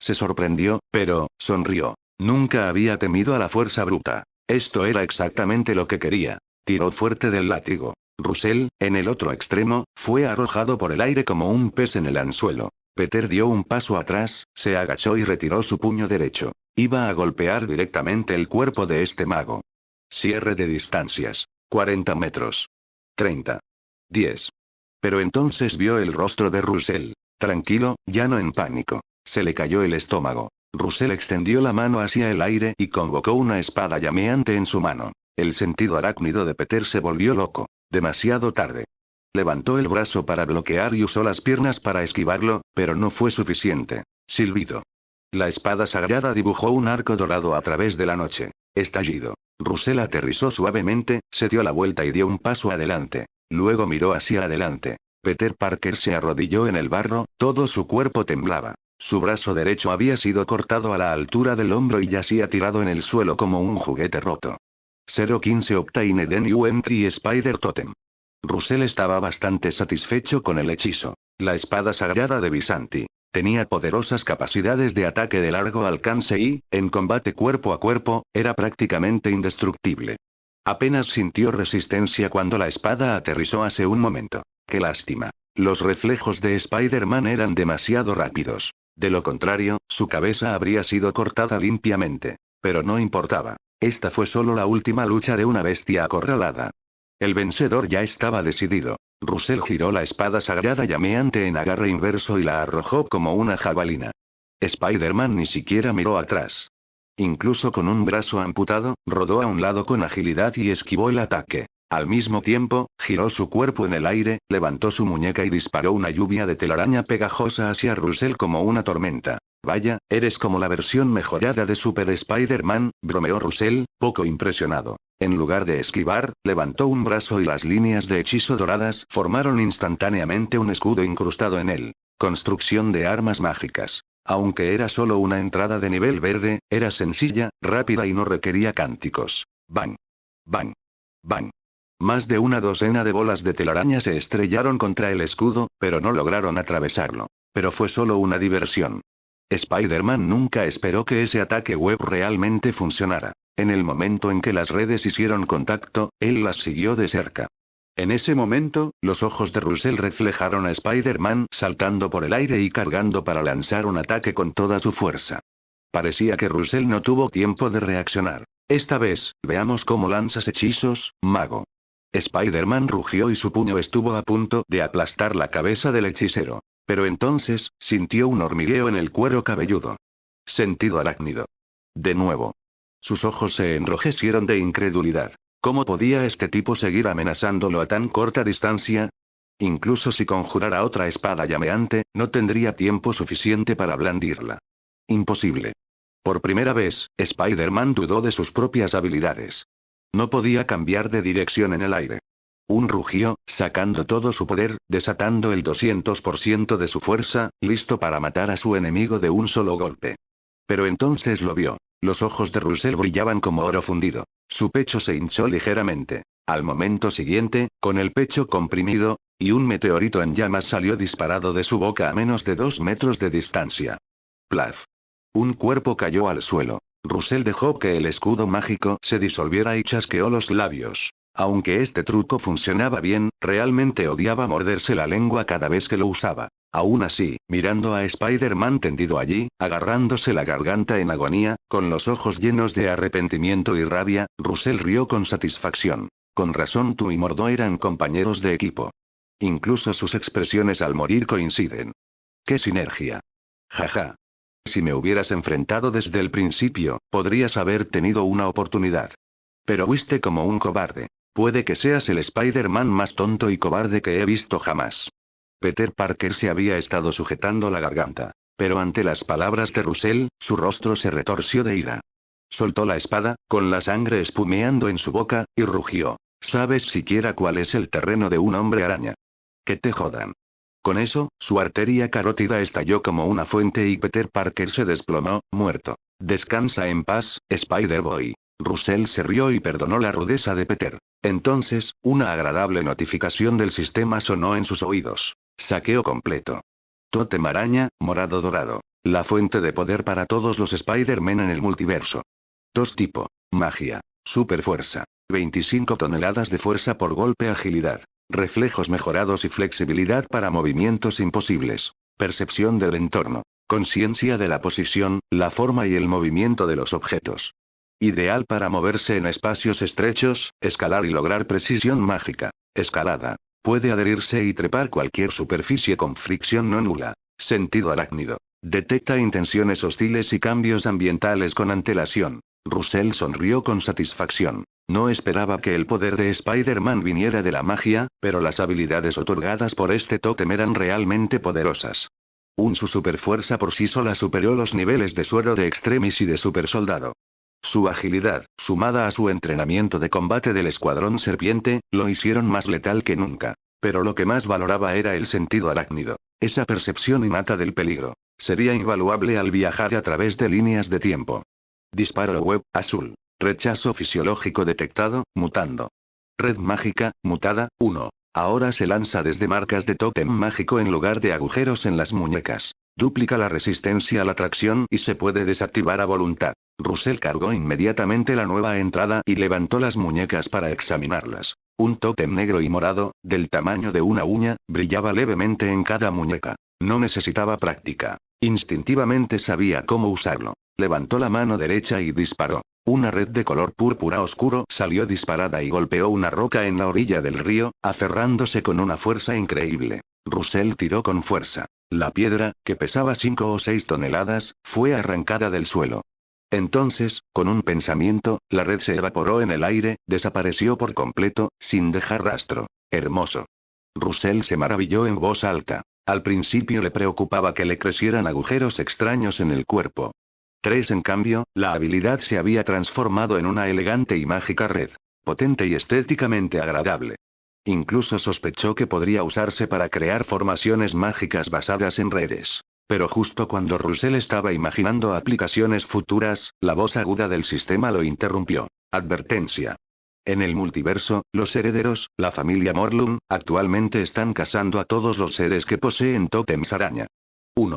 Se sorprendió, pero sonrió. Nunca había temido a la fuerza bruta. Esto era exactamente lo que quería. Tiró fuerte del látigo. Russell, en el otro extremo, fue arrojado por el aire como un pez en el anzuelo. Peter dio un paso atrás, se agachó y retiró su puño derecho. Iba a golpear directamente el cuerpo de este mago. Cierre de distancias. 40 metros. 30. 10. Pero entonces vio el rostro de Russell. Tranquilo, ya no en pánico. Se le cayó el estómago. Russell extendió la mano hacia el aire y convocó una espada llameante en su mano. El sentido arácnido de Peter se volvió loco. Demasiado tarde. Levantó el brazo para bloquear y usó las piernas para esquivarlo, pero no fue suficiente. Silbido. La espada sagrada dibujó un arco dorado a través de la noche. Estallido. Russell aterrizó suavemente, se dio la vuelta y dio un paso adelante. Luego miró hacia adelante. Peter Parker se arrodilló en el barro, todo su cuerpo temblaba. Su brazo derecho había sido cortado a la altura del hombro y yacía tirado en el suelo como un juguete roto. 015 Obtain the New Entry Spider Totem. Russell estaba bastante satisfecho con el hechizo. La espada sagrada de Byzanti. Tenía poderosas capacidades de ataque de largo alcance y, en combate cuerpo a cuerpo, era prácticamente indestructible. Apenas sintió resistencia cuando la espada aterrizó hace un momento. ¡Qué lástima! Los reflejos de Spider-Man eran demasiado rápidos. De lo contrario, su cabeza habría sido cortada limpiamente. Pero no importaba. Esta fue solo la última lucha de una bestia acorralada. El vencedor ya estaba decidido. Russell giró la espada sagrada llameante en agarre inverso y la arrojó como una jabalina. Spider-Man ni siquiera miró atrás. Incluso con un brazo amputado, rodó a un lado con agilidad y esquivó el ataque. Al mismo tiempo, giró su cuerpo en el aire, levantó su muñeca y disparó una lluvia de telaraña pegajosa hacia Russell como una tormenta. Vaya, eres como la versión mejorada de Super Spider-Man, bromeó Russell, poco impresionado. En lugar de esquivar, levantó un brazo y las líneas de hechizo doradas formaron instantáneamente un escudo incrustado en él. Construcción de armas mágicas. Aunque era solo una entrada de nivel verde, era sencilla, rápida y no requería cánticos. Bang. Bang. Bang. Más de una docena de bolas de telaraña se estrellaron contra el escudo, pero no lograron atravesarlo. Pero fue solo una diversión. Spider-Man nunca esperó que ese ataque web realmente funcionara. En el momento en que las redes hicieron contacto, él las siguió de cerca. En ese momento, los ojos de Russell reflejaron a Spider-Man saltando por el aire y cargando para lanzar un ataque con toda su fuerza. Parecía que Russell no tuvo tiempo de reaccionar. Esta vez, veamos cómo lanzas hechizos, mago. Spider-Man rugió y su puño estuvo a punto de aplastar la cabeza del hechicero. Pero entonces, sintió un hormigueo en el cuero cabelludo. Sentido arácnido. De nuevo. Sus ojos se enrojecieron de incredulidad. ¿Cómo podía este tipo seguir amenazándolo a tan corta distancia? Incluso si conjurara otra espada llameante, no tendría tiempo suficiente para blandirla. Imposible. Por primera vez, Spider-Man dudó de sus propias habilidades. No podía cambiar de dirección en el aire. Rugió, sacando todo su poder, desatando el 200% de su fuerza, listo para matar a su enemigo de un solo golpe. Pero entonces lo vio. Los ojos de Russell brillaban como oro fundido. Su pecho se hinchó ligeramente. Al momento siguiente, con el pecho comprimido, y un meteorito en llamas salió disparado de su boca a menos de 2 metros de distancia. Plaf. Un cuerpo cayó al suelo. Russell dejó que el escudo mágico se disolviera y chasqueó los labios. Aunque este truco funcionaba bien, realmente odiaba morderse la lengua cada vez que lo usaba. Aún así, mirando a Spider-Man tendido allí, agarrándose la garganta en agonía, con los ojos llenos de arrepentimiento y rabia, Russell rió con satisfacción. Con razón tú y Mordo eran compañeros de equipo. Incluso sus expresiones al morir coinciden. ¡Qué sinergia! Jaja. Si me hubieras enfrentado desde el principio, podrías haber tenido una oportunidad. Pero fuiste como un cobarde. Puede que seas el Spider-Man más tonto y cobarde que he visto jamás. Peter Parker se había estado sujetando la garganta. Pero ante las palabras de Russell, su rostro se retorció de ira. Soltó la espada, con la sangre espumeando en su boca, y rugió. ¿Sabes siquiera cuál es el terreno de un hombre araña? Que te jodan. Con eso, su arteria carótida estalló como una fuente y Peter Parker se desplomó, muerto. Descansa en paz, Spider-Boy. Russell se rió y perdonó la rudeza de Peter. Entonces, una agradable notificación del sistema sonó en sus oídos. Saqueo completo. Tótem araña, morado dorado. La fuente de poder para todos los Spider-Man en el multiverso. 2 tipo. Magia. Super fuerza. 25 toneladas de fuerza por golpe, agilidad. Reflejos mejorados y flexibilidad para movimientos imposibles. Percepción del entorno. Conciencia de la posición, la forma y el movimiento de los objetos. Ideal para moverse en espacios estrechos, escalar y lograr precisión mágica. Escalada. Puede adherirse y trepar cualquier superficie con fricción no nula. Sentido arácnido. Detecta intenciones hostiles y cambios ambientales con antelación. Russell sonrió con satisfacción. No esperaba que el poder de Spider-Man viniera de la magia, pero las habilidades otorgadas por este tótem eran realmente poderosas. Su superfuerza por sí sola superó los niveles de suero de Extremis y de super soldado. Su agilidad, sumada a su entrenamiento de combate del Escuadrón Serpiente, lo hicieron más letal que nunca. Pero lo que más valoraba era el sentido arácnido. Esa percepción innata del peligro. Sería invaluable al viajar a través de líneas de tiempo. Disparo web, azul. Rechazo fisiológico detectado, mutando. Red mágica, mutada, 1. Ahora se lanza desde marcas de tótem mágico en lugar de agujeros en las muñecas. Duplica la resistencia a la tracción y se puede desactivar a voluntad. Russell cargó inmediatamente la nueva entrada y levantó las muñecas para examinarlas. Un tótem negro y morado, del tamaño de una uña, brillaba levemente en cada muñeca. No necesitaba práctica. Instintivamente sabía cómo usarlo. Levantó la mano derecha y disparó. Una red de color púrpura oscuro salió disparada y golpeó una roca en la orilla del río, aferrándose con una fuerza increíble. Russell tiró con fuerza. La piedra, que pesaba 5 o 6 toneladas, fue arrancada del suelo. Entonces, con un pensamiento, la red se evaporó en el aire, desapareció por completo, sin dejar rastro. Hermoso. Russell se maravilló en voz alta. Al principio le preocupaba que le crecieran agujeros extraños en el cuerpo. 3 En cambio, la habilidad se había transformado en una elegante y mágica red. Potente y estéticamente agradable. Incluso sospechó que podría usarse para crear formaciones mágicas basadas en redes. Pero justo cuando Russell estaba imaginando aplicaciones futuras, la voz aguda del sistema lo interrumpió. Advertencia. En el multiverso, los herederos, la familia Morlun, actualmente están cazando a todos los seres que poseen tótems araña. 1.